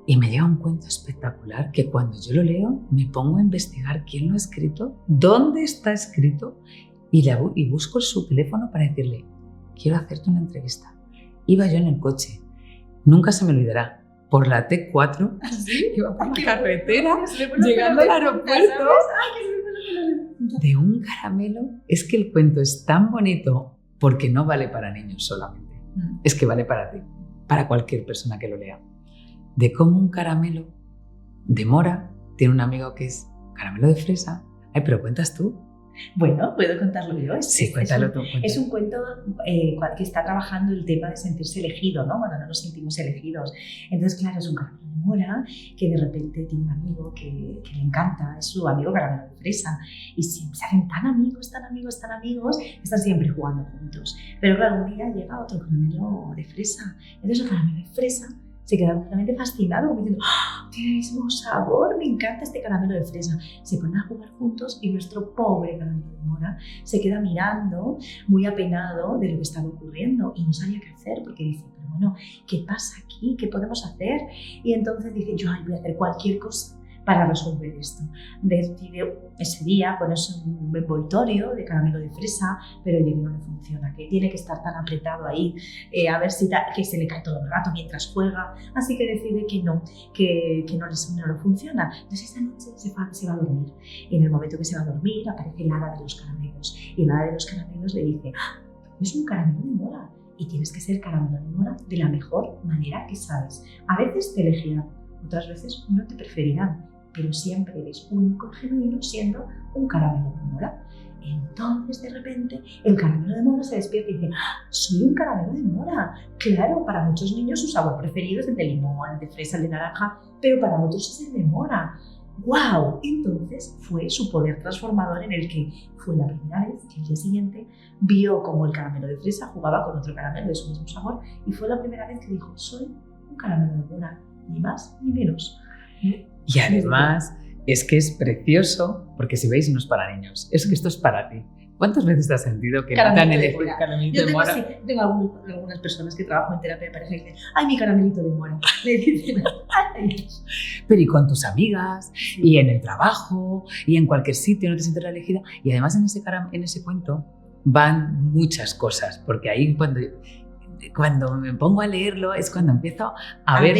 Y me llega un cuento espectacular que cuando yo lo leo me pongo a investigar quién lo ha escrito, dónde está escrito y busco su teléfono para decirle, quiero hacerte una entrevista. Iba yo en el coche, nunca se me olvidará, por la T4, iba por la carretera, llegando al aeropuerto, de un caramelo. Es que el cuento es tan bonito porque no vale para niños solamente, es que vale para ti, para cualquier persona que lo lea. De cómo un caramelo de mora tiene un amigo que es caramelo de fresa. Ay, pero ¿cuentas tú? Bueno, puedo contarlo yo. Sí, cuéntalo tú. Es un cuento que está trabajando el tema de sentirse elegido, ¿no? Cuando no nos sentimos elegidos. Entonces, claro, es un caramelo de mora que de repente tiene un amigo que le encanta, es su amigo caramelo de fresa. Y siempre se hacen tan amigos, están siempre jugando juntos. Pero claro, un día llega otro caramelo de fresa. Entonces el caramelo de fresa se queda completamente fascinado, como diciendo, ¡oh, tiene el mismo sabor! Me encanta este caramelo de fresa. Se ponen a jugar juntos y nuestro pobre caramelo de mora se queda mirando, muy apenado de lo que estaba ocurriendo y no sabía qué hacer porque dice, pero bueno, ¿qué pasa aquí? ¿Qué podemos hacer? Y entonces dice, yo voy a hacer cualquier cosa para resolver esto. Decide ese día ponerse un envoltorio de caramelo de fresa, pero oye, que no le funciona, que tiene que estar tan apretado ahí, a ver si que se le cae todo el rato mientras juega, así que decide que no le funciona. Entonces esta noche se va a dormir, y en el momento que se va a dormir aparece el hada de los caramelos, y el hada de los caramelos le dice, es un caramelo de mora, y tienes que ser caramelo de mora de la mejor manera que sabes. A veces te elegirán, otras veces no te preferirán, pero siempre eres único y genuino siendo un caramelo de mora. Entonces, de repente, el caramelo de mora se despierta y dice, soy un caramelo de mora. Claro, para muchos niños su sabor preferido es el de limón, el de fresa, el de naranja, pero para otros es el de mora. ¡Wow! Entonces fue su poder transformador en el que fue la primera vez que el día siguiente vio como el caramelo de fresa jugaba con otro caramelo de su mismo sabor y fue la primera vez que dijo, soy un caramelo de mora, ni más ni menos. Y además es que es precioso, porque si veis no es para niños, es que esto es para ti. ¿Cuántas veces te has sentido que no te han elegido caramelito de mora? Yo tengo algunas personas que trabajo en terapia de pareja y dicen, ¡ay, mi caramelito de mora! Le dicen, ¡ay! Pero y con tus amigas, y en el trabajo, y en cualquier sitio no te sientes la elegida. Y además en ese cuento van muchas cosas, porque ahí cuando me pongo a leerlo es cuando empiezo a ver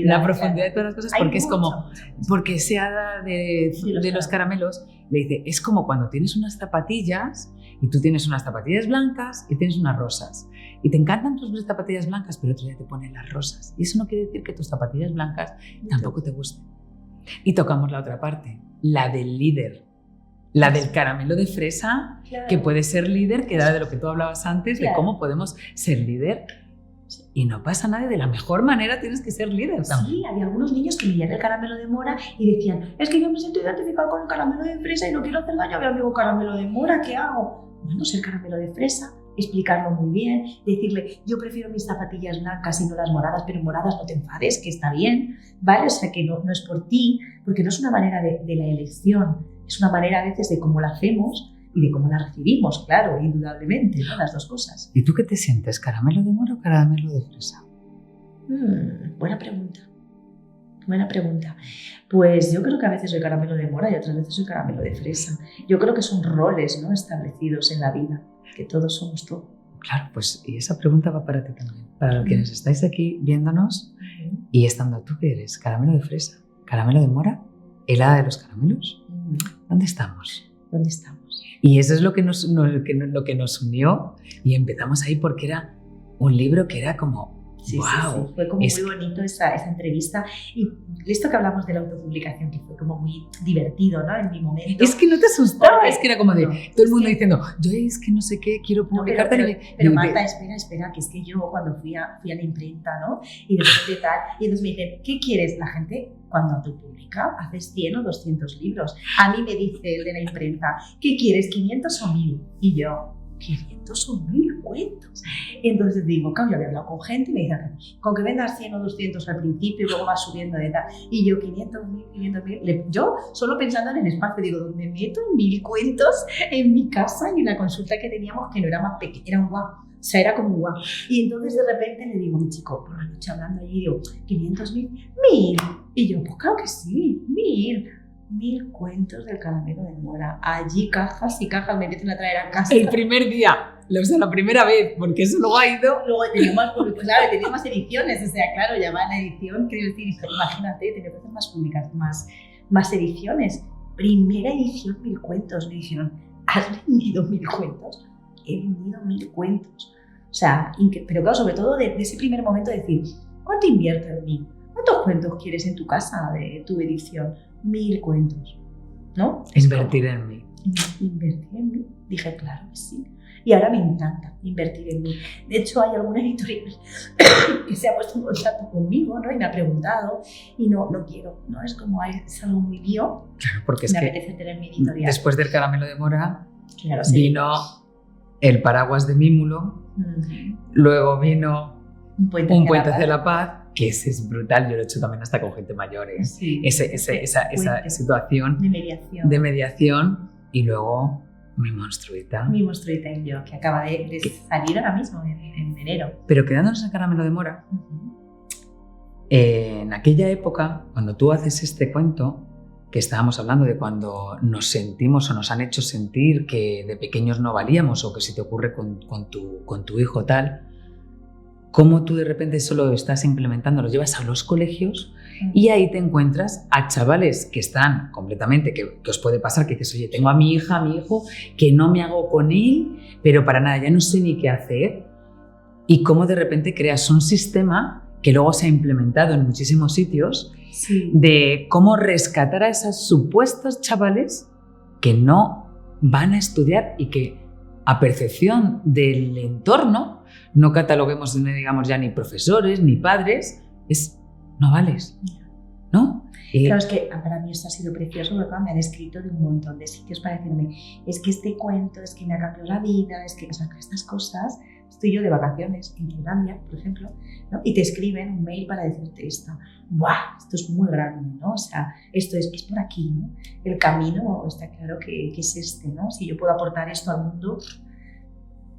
la profundidad de todas las cosas, porque es como, porque ese hada de los caramelos le dice, es como cuando tienes unas zapatillas y tú tienes unas zapatillas blancas y tienes unas rosas y te encantan tus zapatillas blancas, pero otro día te ponen las rosas y eso no quiere decir que tus zapatillas blancas tampoco te gusten. Y tocamos la otra parte, la del líder. La del caramelo de fresa, claro, que puede ser líder, que era de lo que tú hablabas antes, claro, de cómo podemos ser líder. Y no pasa nada, de la mejor manera tienes que ser líder también. Sí, había algunos niños que veían el caramelo de mora y decían, es que yo me siento identificado con el caramelo de fresa y no quiero hacer daño a mi amigo caramelo de mora, ¿qué hago? Bueno, ser caramelo de fresa, explicarlo muy bien, decirle, yo prefiero mis zapatillas blancas y no las moradas, pero moradas no te enfades, que está bien, ¿vale? O sea, que no es por ti, porque no es una manera de la elección, es una manera a veces de cómo la hacemos y de cómo la recibimos, claro, indudablemente, ¿no? Las dos cosas. ¿Y tú qué te sientes, caramelo de mora o caramelo de fresa? Buena pregunta. Buena pregunta. Pues yo creo que a veces soy caramelo de mora y otras veces soy caramelo de fresa. Yo creo que son roles, ¿no?, establecidos en la vida, que todos somos todo. Claro, pues y esa pregunta va para ti también. Para los quienes estáis aquí viéndonos y estando, ¿tú qué eres? ¿Caramelo de fresa? ¿Caramelo de mora? ¿Helada de los caramelos? ¿Dónde estamos? ¿Dónde estamos? Y eso es lo que nos unió y empezamos ahí porque era un libro que era como, sí, wow. Sí. Fue como muy bonito esa entrevista y esto que hablamos de la autopublicación que fue como muy divertido, ¿no? En mi momento. Es que no te asustaba, es que era como de todo el mundo diciendo, yo es que no sé qué, quiero publicarte. Pero Marta, espera, que es que yo cuando fui a la imprenta, ¿no? Y de repente tal, y entonces me dicen, ¿qué quieres? La gente cuando autopublica haces 100 o 200 libros. A mí me dice el de la imprenta, ¿qué quieres? ¿500 o 1000? Y yo, 500 o 1000 cuentos. Entonces digo, claro, yo había hablado con gente y me dicen, con que vendas 100 o 200 al principio y luego vas subiendo de tal. Y yo, 500, 1000, 500, 1000. Yo solo pensando en el espacio, digo, ¿dónde meto 1000 cuentos en mi casa? Y en la consulta que teníamos, que no era más pequeña, era O sea, era como guau. Y entonces de repente le digo a mi chico, por la noche hablando allí, digo, 500.000, 1.000. Y yo, pues claro que sí, 1.000 cuentos del Caramelo de Mora. Allí cajas y cajas me empiezan a traer a casa. El primer día, la primera vez, porque eso luego ha ido. Luego tenía más, claro, tenía más ediciones, o sea, claro, ya va en la edición, quiero decir, imagínate, tenía que hacer más publicaciones, más ediciones. Primera edición, 1.000 cuentos. Me dijeron, ¿has vendido 1.000 cuentos? He vendido 1.000 cuentos. O sea, pero claro, sobre todo de ese primer momento de decir, ¿cuánto invierto en mí? ¿Cuántos cuentos quieres en tu casa de tu edición? 1.000 cuentos, ¿no? Invertir en mí. Invertir en mí. Dije, claro que sí. Y ahora me encanta invertir en mí. De hecho, hay alguna editorial que se ha puesto en contacto conmigo, ¿no? Y me ha preguntado, y no quiero, ¿no? Es como, es algo muy mío. Claro, porque es me que apetece tener mi editorial. Después del Caramelo de Mora, claro, vino el Paraguas de Mímulo, luego vino Un Puente hacia la Paz, que ese es brutal, yo lo he hecho también hasta con gente mayor, ¿eh? Sí, esa situación de mediación, y luego Mi Monstruita. Mi Monstruita y yo, que acaba de salir ahora mismo, en enero. Pero quedándonos en Caramelo de Mora, en aquella época, cuando tú haces este cuento, que estábamos hablando de cuando nos sentimos o nos han hecho sentir que de pequeños no valíamos, o que si te ocurre con tu hijo tal, cómo tú de repente solo estás implementando, lo llevas a los colegios y ahí te encuentras a chavales que están completamente, que os puede pasar, que dices, oye, tengo a mi hija, a mi hijo, que no me hago con él, pero para nada, ya no sé ni qué hacer, y cómo de repente creas un sistema que luego se ha implementado en muchísimos sitios, sí, de cómo rescatar a esos supuestos chavales que no van a estudiar y que, a percepción del entorno, no cataloguemos, digamos, ya ni profesores ni padres, no vales, ¿no? Claro, es que para mí esto ha sido precioso, porque me han escrito de un montón de sitios para decirme, es que este cuento, es que me ha cambiado la vida, es que, o sea, que estas cosas. Estoy yo de vacaciones en Finlandia, por ejemplo, ¿no? Y te escriben un mail para decirte esto. ¡Buah! Esto es muy grande, ¿no? O sea, esto es por aquí, ¿no? El camino está claro que es este, ¿no? Si yo puedo aportar esto al mundo,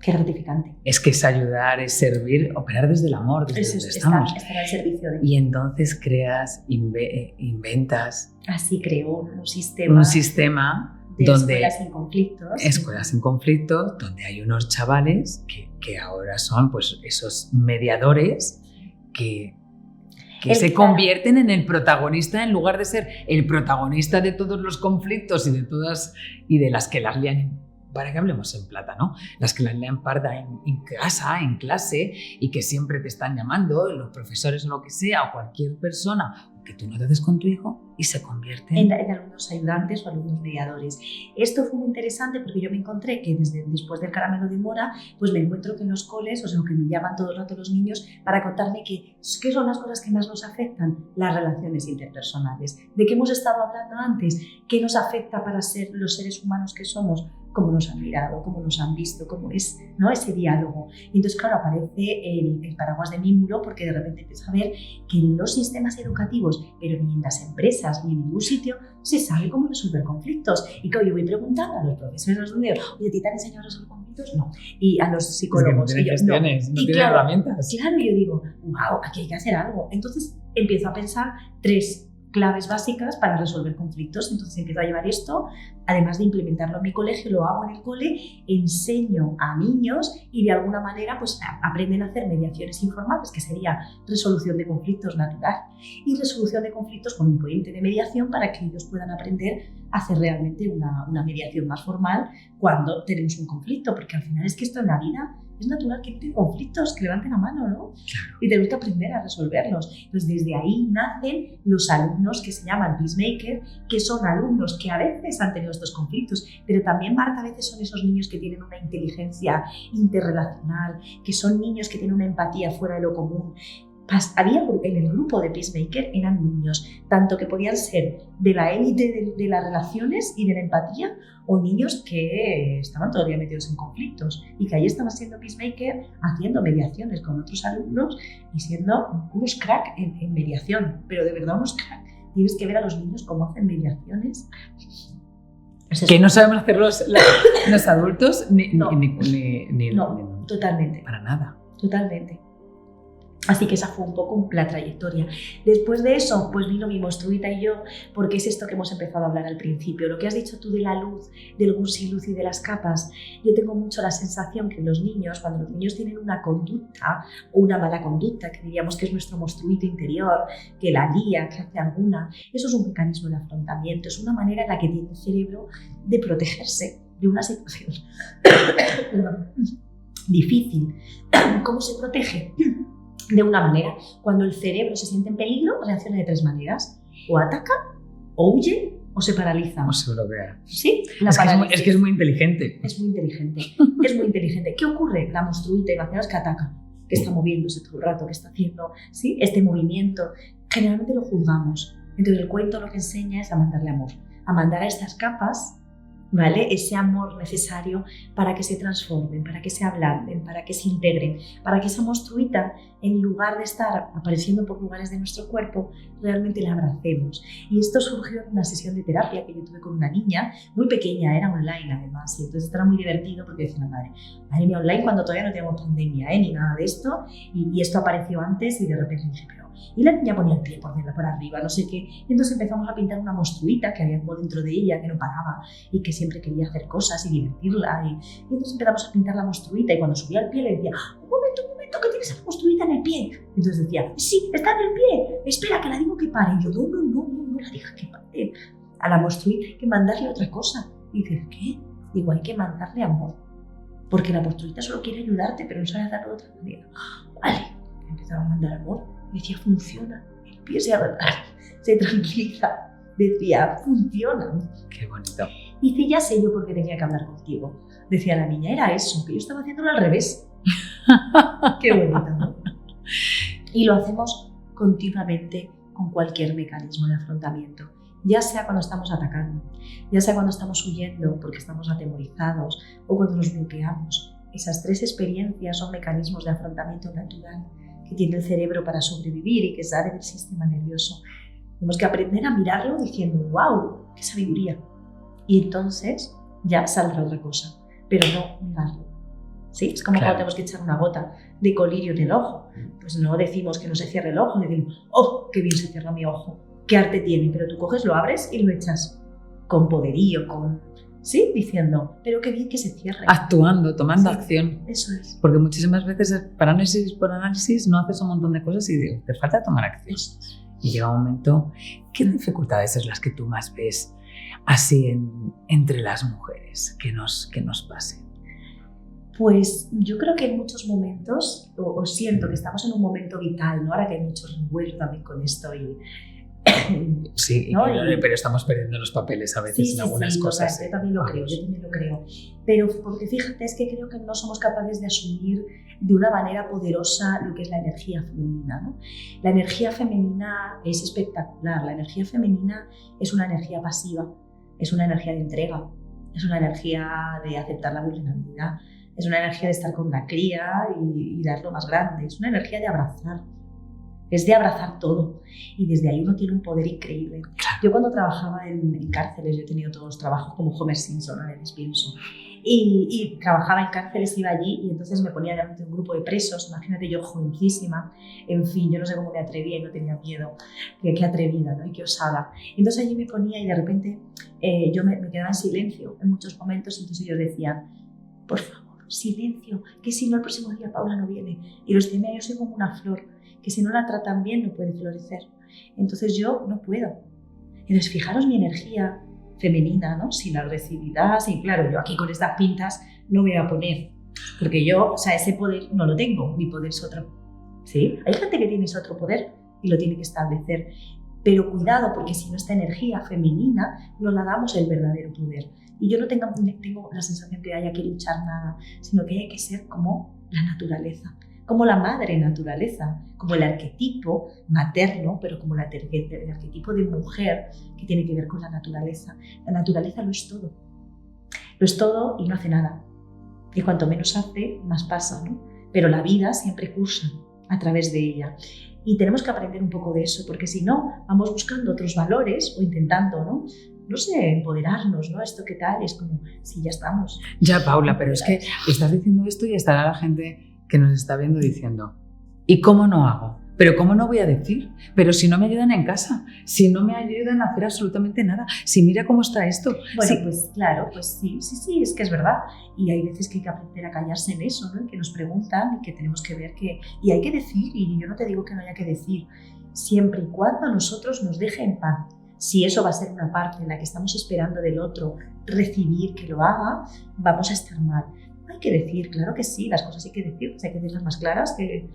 qué gratificante. Es que es ayudar, es servir, operar desde el amor, desde donde estamos. Estar al servicio de... Y entonces creas, inventas... Así creo un sistema de donde escuelas sin conflictos. Escuelas sin conflictos, donde hay unos chavales que ahora son pues esos mediadores que se convierten en el protagonista, en lugar de ser el protagonista de todos los conflictos y de las que las lían, para que hablemos en plata, ¿no? Las que las lían parda en casa, en clase, y que siempre te están llamando, los profesores o lo que sea, o cualquier persona, que tú no te haces con tu hijo, y se convierten en alumnos ayudantes o alumnos mediadores. Esto fue muy interesante porque yo me encontré que después del Caramelo de Mora, pues me encuentro que en los coles, o sea, que me llaman todo el rato los niños para contarme qué son las cosas que más nos afectan, las relaciones interpersonales, de qué hemos estado hablando antes, qué nos afecta para ser los seres humanos que somos, cómo nos han mirado, cómo nos han visto, cómo es, ¿no? Ese diálogo. Y entonces, claro, aparece el paraguas de Mímulo, porque de repente empieza a ver que en los sistemas educativos, pero ni en las empresas, ni en ningún sitio, se sabe cómo resolver conflictos. Y claro, yo voy preguntando a los profesores, oye, ¿a ti te han enseñado a resolver conflictos? No. Y a los psicólogos. Es que no tienen herramientas. Claro, yo digo, wow, aquí hay que hacer algo. Entonces empiezo a pensar 3 claves básicas para resolver conflictos. Entonces empiezo a llevar esto, además de implementarlo en mi colegio, lo hago en el cole, enseño a niños y de alguna manera pues aprenden a hacer mediaciones informales, que sería resolución de conflictos natural, y resolución de conflictos con un puente de mediación para que ellos puedan aprender a hacer realmente una mediación más formal cuando tenemos un conflicto, porque al final es que esto en la vida es natural que tengan conflictos, que levanten la mano, ¿no? Claro. Y tenemos que aprender a resolverlos. Entonces, desde ahí nacen los alumnos que se llaman Peacemaker, que son alumnos que a veces han tenido estos conflictos, pero también, Marta, a veces son esos niños que tienen una inteligencia interrelacional, que son niños que tienen una empatía fuera de lo común. Había en el grupo de Peacemaker, eran niños, tanto que podían ser de la élite de las relaciones y de la empatía, o niños que estaban todavía metidos en conflictos y que ahí estaban siendo Peacemaker, haciendo mediaciones con otros alumnos y siendo unos crack en mediación, pero de verdad unos crack. Tienes que ver a los niños cómo hacen mediaciones. Que no sabemos hacer los adultos ni Totalmente. Para nada. Totalmente. Así que esa fue un poco la trayectoria. Después de eso, pues vino mi monstruita y yo, porque es esto que hemos empezado a hablar al principio. Lo que has dicho tú de la luz, del gusiluz y de las capas, yo tengo mucho la sensación que los niños, cuando los niños tienen una conducta o una mala conducta, que diríamos que es nuestro monstruito interior, que la lía, que hace alguna, eso es un mecanismo de afrontamiento, es una manera en la que tiene el cerebro de protegerse de una situación difícil. ¿Cómo se protege? De una manera, cuando el cerebro se siente en peligro, reacciona de 3 maneras: o ataca, o huye, o se paraliza. O se bloquea. Sí, Es que es muy inteligente. Es muy inteligente, es muy inteligente. ¿Qué ocurre? La monstruita, imaginaos que ataca, que está moviéndose todo el rato, que está haciendo, ¿sí?, este movimiento. Generalmente lo juzgamos. Entonces el cuento lo que enseña es a mandarle amor, a mandar a estas capas, ¿vale?, ese amor necesario para que se transformen, para que se ablanden, para que se integren, para que esa monstruita, en lugar de estar apareciendo por lugares de nuestro cuerpo, realmente la abracemos. Y esto surgió en una sesión de terapia que yo tuve con una niña muy pequeña, era online además, y entonces era muy divertido porque decía la madre mía, online cuando todavía no teníamos pandemia, ni nada de esto, y esto apareció antes y de repente dije, y la niña ponía el pie por arriba, no sé qué. Y entonces empezamos a pintar una monstruita que había como dentro de ella, que no paraba y que siempre quería hacer cosas y divertirla. Y entonces empezamos a pintar la monstruita y cuando subía al pie le decía, un momento, que tienes la monstruita en el pie. Entonces decía, sí, está en el pie, espera, que la digo que pare. Y yo, no la diga que pare. A la monstruita hay que mandarle otra cosa. Y dices, ¿qué? Digo, hay que mandarle amor. Porque la monstruita solo quiere ayudarte, pero no sabe hacerlo de otra manera. Vale, empezaba a mandar amor. Decía, funciona, el pie se tranquiliza. Decía, funciona. Qué bonito. Dice, ya sé yo por qué tenía que hablar contigo. Decía la niña, era eso, que yo estaba haciéndolo al revés. Qué bonito, ¿no? Y lo hacemos continuamente con cualquier mecanismo de afrontamiento. Ya sea cuando estamos atacando, ya sea cuando estamos huyendo porque estamos atemorizados o cuando nos bloqueamos. Esas 3 experiencias son mecanismos de afrontamiento natural que tiene el cerebro para sobrevivir y que sale del sistema nervioso. Tenemos que aprender a mirarlo diciendo, wow, qué sabiduría. Y entonces ya saldrá otra cosa, pero no negarlo. ¿Sí? Es como cuando tenemos que echar una gota de colirio en el ojo. Pues no decimos que no se cierre el ojo, decimos, oh, qué bien se cierra mi ojo, qué arte tiene, pero tú coges, lo abres y lo echas con poderío, ¿sí? Diciendo, pero qué bien que se cierre. Actuando, tomando acción. Eso es. Porque muchísimas veces parálisis por análisis no haces un montón de cosas y te falta tomar acción. Y llega un momento, ¿qué dificultades es las que tú más ves así entre las mujeres que nos pasen? Pues yo creo que en muchos momentos, o siento que estamos en un momento vital, ¿no? Ahora que hay mucho revuelo también con esto y sí, ¿no? Pero estamos perdiendo los papeles a veces en algunas cosas. Yo también lo creo. Pero porque fíjate, es que creo que no somos capaces de asumir de una manera poderosa lo que es la energía femenina, ¿no? La energía femenina es espectacular. La energía femenina es una energía pasiva, es una energía de entrega, es una energía de aceptar la vulnerabilidad, es una energía de estar con la cría y dar lo más grande, es una energía de abrazar. Es de abrazar todo y desde ahí uno tiene un poder increíble. Yo cuando trabajaba en cárceles, yo he tenido todos los trabajos como Homer Simpson, a veces pienso, y trabajaba en cárceles, iba allí y entonces me ponía delante de un grupo de presos, imagínate yo jovencísima, en fin, yo no sé cómo me atrevía y no tenía miedo, qué atrevida, ¿no? Y qué osada. Entonces allí me ponía y de repente yo me quedaba en silencio en muchos momentos, entonces ellos decían, por favor, silencio, que si no el próximo día Paula no viene. Y los decía, yo soy como una flor, que si no la tratan bien no puede florecer. Entonces yo no puedo. Entonces fijaros mi energía femenina, ¿no? Sin agresividad, sin, claro, yo aquí con estas pintas no me voy a poner, porque yo, o sea, ese poder no lo tengo, mi poder es otro. ¿Sí? Hay gente que tiene ese otro poder y lo tiene que establecer. Pero cuidado, porque si no esta energía femenina no la damos el verdadero poder. Y yo no tengo la sensación que haya que luchar nada, sino que hay que ser como la naturaleza, como la madre naturaleza, como el arquetipo materno, pero como el arquetipo de mujer que tiene que ver con la naturaleza. La naturaleza lo es todo. Lo es todo y no hace nada. Y cuanto menos hace, más pasa, ¿no? Pero la vida siempre cursa a través de ella. Y tenemos que aprender un poco de eso, porque si no, vamos buscando otros valores o intentando, ¿no? no sé, empoderarnos, ¿no? Esto qué tal, es como, sí, ya estamos. Ya, Paula, pero es que estás diciendo esto y estará la gente que nos está viendo diciendo, ¿y cómo no hago? ¿Pero cómo no voy a decir? Pero si no me ayudan en casa, si no me ayudan a hacer absolutamente nada, si mira cómo está esto. Bueno, sí. pues claro, pues sí, es que es verdad. Y hay veces que hay que aprender a callarse en eso, ¿no? Y que nos preguntan y que tenemos que ver que... Y hay que decir, y yo no te digo que no haya que decir, siempre y cuando a nosotros nos deje en paz. Si eso va a ser una parte en la que estamos esperando del otro recibir que lo haga, vamos a estar mal. Hay que decir, claro que sí, las cosas hay que decir, pues hay que decirlas más claras que...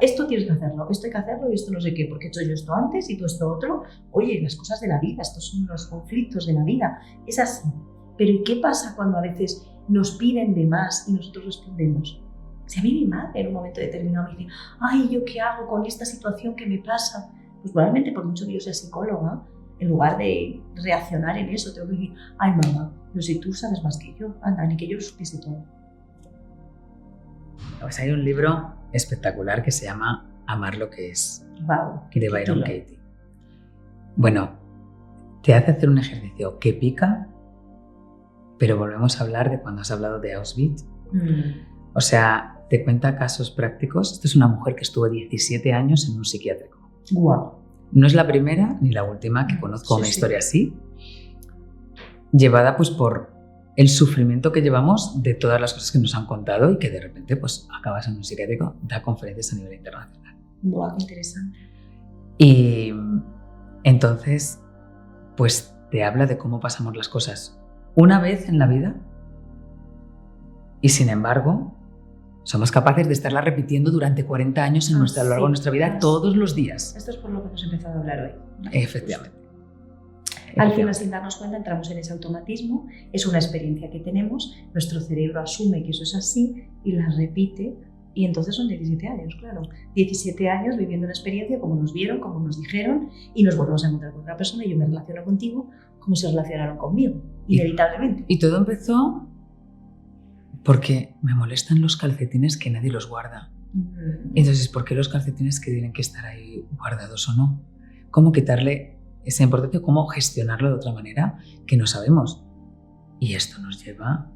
Esto tienes que hacerlo, esto hay que hacerlo y esto no sé qué, porque he hecho yo esto antes y tú esto otro. Oye, las cosas de la vida, estos son los conflictos de la vida, es así. Pero ¿y qué pasa cuando a veces nos piden de más y nosotros respondemos? Si a mí mi madre en un momento determinado me dice, ay, ¿yo qué hago con esta situación que me pasa? Pues probablemente por mucho que yo sea psicóloga, en lugar de reaccionar en eso, tengo que decir, ay mamá, pero si tú sabes más que yo, anda, ni que yo lo supiese todo. Pues hay un libro espectacular que se llama Amar lo que es, Wow, de Byron Katie. Bueno, te hace hacer un ejercicio que pica, pero volvemos a hablar de cuando has hablado de Auschwitz. O sea, te cuenta casos prácticos. Esta es una mujer que estuvo 17 años en un psiquiátrico. Wow. No es la primera ni la última que conozco una historia así, llevada pues por el sufrimiento que llevamos de todas las cosas que nos han contado y que de repente pues acabas en un psiquiátrico, da conferencias a nivel internacional. Wow, qué interesante. Y entonces pues te habla de cómo pasamos las cosas una vez en la vida y sin embargo somos capaces de estarla repitiendo durante 40 años a lo largo de nuestra vida, todos los días. Esto es por lo que hemos empezado a hablar hoy. Efectivamente. Al final, sin darnos cuenta, entramos en ese automatismo, es una experiencia que tenemos, nuestro cerebro asume que eso es así y la repite, y entonces son 17 años, claro. 17 años viviendo una experiencia como nos vieron, como nos dijeron, y nos volvemos a encontrar con otra persona y yo me relaciono contigo como se relacionaron conmigo, inevitablemente. Y todo empezó porque me molestan los calcetines que nadie los guarda. Entonces, ¿por qué los calcetines que tienen que estar ahí guardados o no? ¿Cómo quitarle esa importancia? ¿Cómo gestionarlo de otra manera que no sabemos? Y esto nos lleva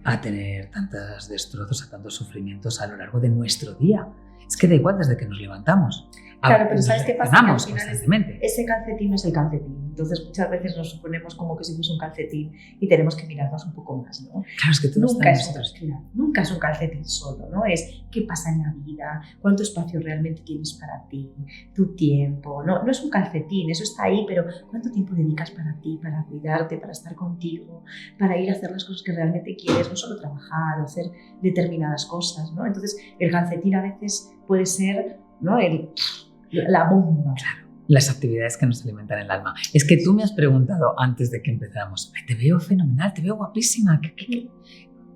a tener tantos destrozos, a tantos sufrimientos a lo largo de nuestro día. Es que da igual desde que nos levantamos. Claro, pero ¿sabes qué pasa? Que al final constantemente. Ese calcetín no es el calcetín. Entonces muchas veces nos suponemos como que si fuese un calcetín y tenemos que mirarnos un poco más, ¿no? Claro, es que tú nunca es un calcetín solo, ¿no? Es qué pasa en la vida, cuánto espacio realmente tienes para ti, tu tiempo. No es un calcetín, eso está ahí, pero cuánto tiempo dedicas para ti, para cuidarte, para estar contigo, para ir a hacer las cosas que realmente quieres, no solo trabajar o hacer determinadas cosas, ¿no? Entonces el calcetín a veces puede ser, ¿no? La bomba. Claro, las actividades que nos alimentan el alma. Es que tú me has preguntado antes de que empezáramos, te veo fenomenal, te veo guapísima.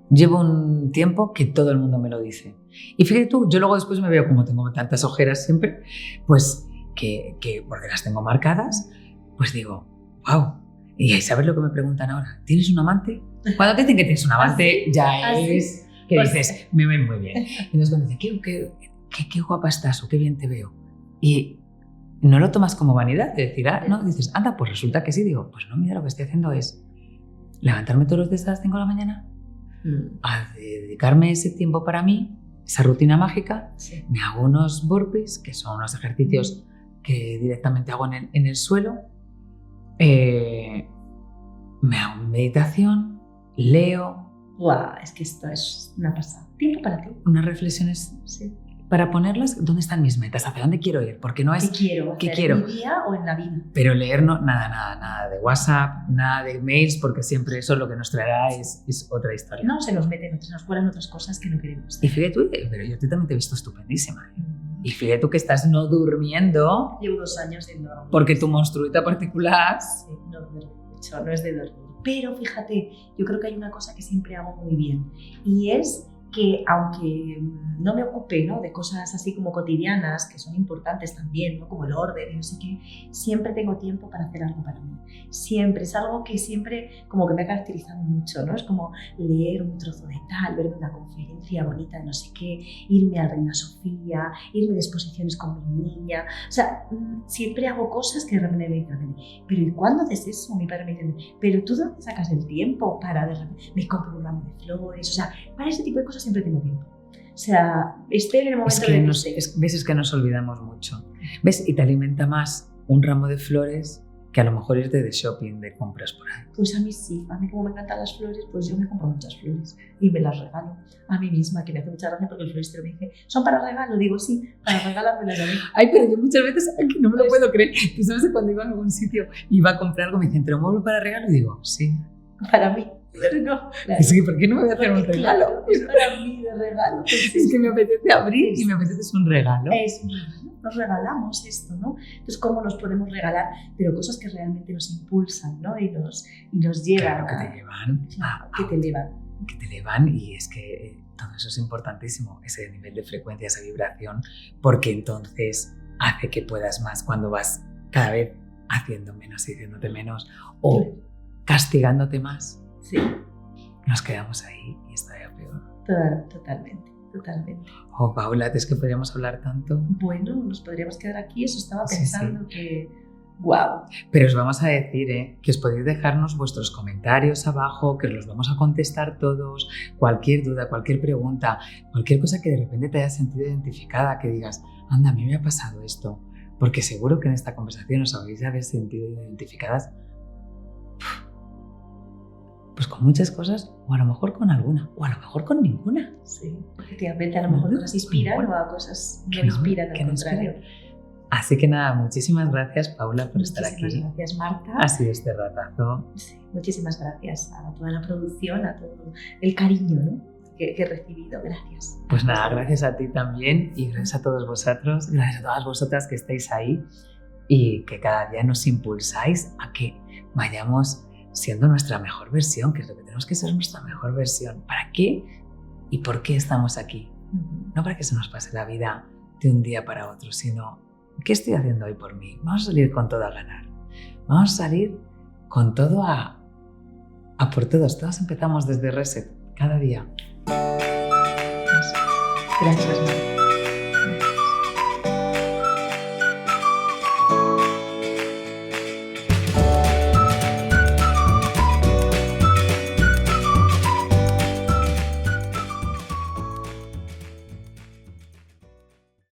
Llevo un tiempo que todo el mundo me lo dice. Y fíjate tú, yo luego después me veo como tengo tantas ojeras siempre, pues que porque las tengo marcadas, pues digo, wow. Y ¿sabes lo que me preguntan ahora? ¿Tienes un amante? Cuando te dicen que tienes un amante, ya es que pues dices, me ven muy bien. Y entonces cuando dicen, qué guapa estás o qué bien te veo. Y no lo tomas como vanidad, de decir, no, dices, anda, pues resulta que sí. Digo, pues no, mira, lo que estoy haciendo es levantarme todos los días a las 5 de la mañana, a dedicarme ese tiempo para mí, esa rutina mágica. Sí. Me hago unos burpees, que son unos ejercicios que directamente hago en el suelo. Me hago meditación, leo. ¡Guau! Es que esto es una pasada. Tiempo para ti. Unas reflexiones. Sí. Para ponerlas, ¿dónde están mis metas? ¿Hacia dónde quiero ir? Porque no es ¿Qué quiero? ¿En mi día o en la vida? Pero leer nada de WhatsApp, nada de mails, porque siempre eso lo que nos traerá es otra historia. No, se nos meten, nos cuelan otras cosas que no queremos. Y fíjate tú, pero yo también te he visto estupendísima. Y fíjate tú que estás no durmiendo. Llevo 2 años sin dormir. Porque tu monstruita particular... Sí, no es de dormir. Pero fíjate, yo creo que hay una cosa que siempre hago muy bien y es que aunque no me ocupe, ¿no?, de cosas así como cotidianas, que son importantes también, ¿no?, como el orden y no sé qué, siempre tengo tiempo para hacer algo para mí. Siempre, es algo que siempre como que me ha caracterizado mucho, ¿no? Es como leer un trozo de tal, ver una conferencia bonita de no sé qué, irme a Reina Sofía, irme de exposiciones con mi niña. O sea, siempre hago cosas que de repente me dicen, pero ¿y cuándo haces eso? Mi padre me dice, pero ¿tú dónde sacas el tiempo para de repente? Me compro un ramo de flores, o sea, para ese tipo de cosas siempre tengo tiempo. O sea, esté en el momento ves que nos olvidamos mucho. ¿Ves? Y te alimenta más un ramo de flores que a lo mejor irte de shopping, de compras por ahí. Pues a mí sí, a mí como me encantan las flores, pues yo me compro muchas flores y me las regalo a mí misma, que me hace mucha gracia porque el floristero me dice, ¿son para regalo? Digo, sí, para regalármelas a mí. Ay, pero yo muchas veces, aquí no me lo puedo creer. Tú sabes que cuando iba a algún sitio y iba a comprar algo, me dicen, ¿pero muevo para regalo? Y digo, sí. Para mí. Pero no, claro. Es que, ¿por qué no me voy a hacer un regalo? Claro, es para mí de regalo. Pues es que me apetece abrir y me apetece un regalo. Es un regalo. Nos regalamos esto, ¿no? Entonces, ¿cómo nos podemos regalar? Pero cosas que realmente nos impulsan, ¿no? Y nos llevan. Claro, que te llevan. Que te elevan. Que te elevan, y es que todo eso es importantísimo, ese nivel de frecuencia, esa vibración, porque entonces hace que puedas más cuando vas cada vez haciendo menos y haciéndote menos o castigándote más. Sí. Nos quedamos ahí y está ya peor. Totalmente. Oh, Paula, es que podríamos hablar tanto. Bueno, nos podríamos quedar aquí, eso estaba pensando que... ¡Guau! Pero os vamos a decir que os podéis dejarnos vuestros comentarios abajo, que os los vamos a contestar todos, cualquier duda, cualquier pregunta, cualquier cosa que de repente te hayas sentido identificada, que digas, anda, a mí me ha pasado esto, porque seguro que en esta conversación os habéis de haber sentido identificadas pues con muchas cosas, o a lo mejor con alguna, o a lo mejor con ninguna. Sí, efectivamente, a lo mejor cosas inspiran o a cosas no inspiran, al contrario. Así que nada, muchísimas gracias, Paula, por estar aquí. Muchísimas gracias, Marta. Ha sido este ratazo. Sí, muchísimas gracias a toda la producción, a todo el cariño, ¿no?, que he recibido. Gracias. Pues nada, gracias a ti también y gracias a todos vosotros, gracias a todas vosotras que estáis ahí y que cada día nos impulsáis a que vayamos siendo nuestra mejor versión, que es lo que tenemos que ser, nuestra mejor versión. ¿Para qué y por qué estamos aquí? No para que se nos pase la vida de un día para otro, sino ¿qué estoy haciendo hoy por mí? Vamos a salir con todo a ganar. Vamos a salir con todo a por todos. Todos empezamos desde Reset, cada día. Gracias, Marta.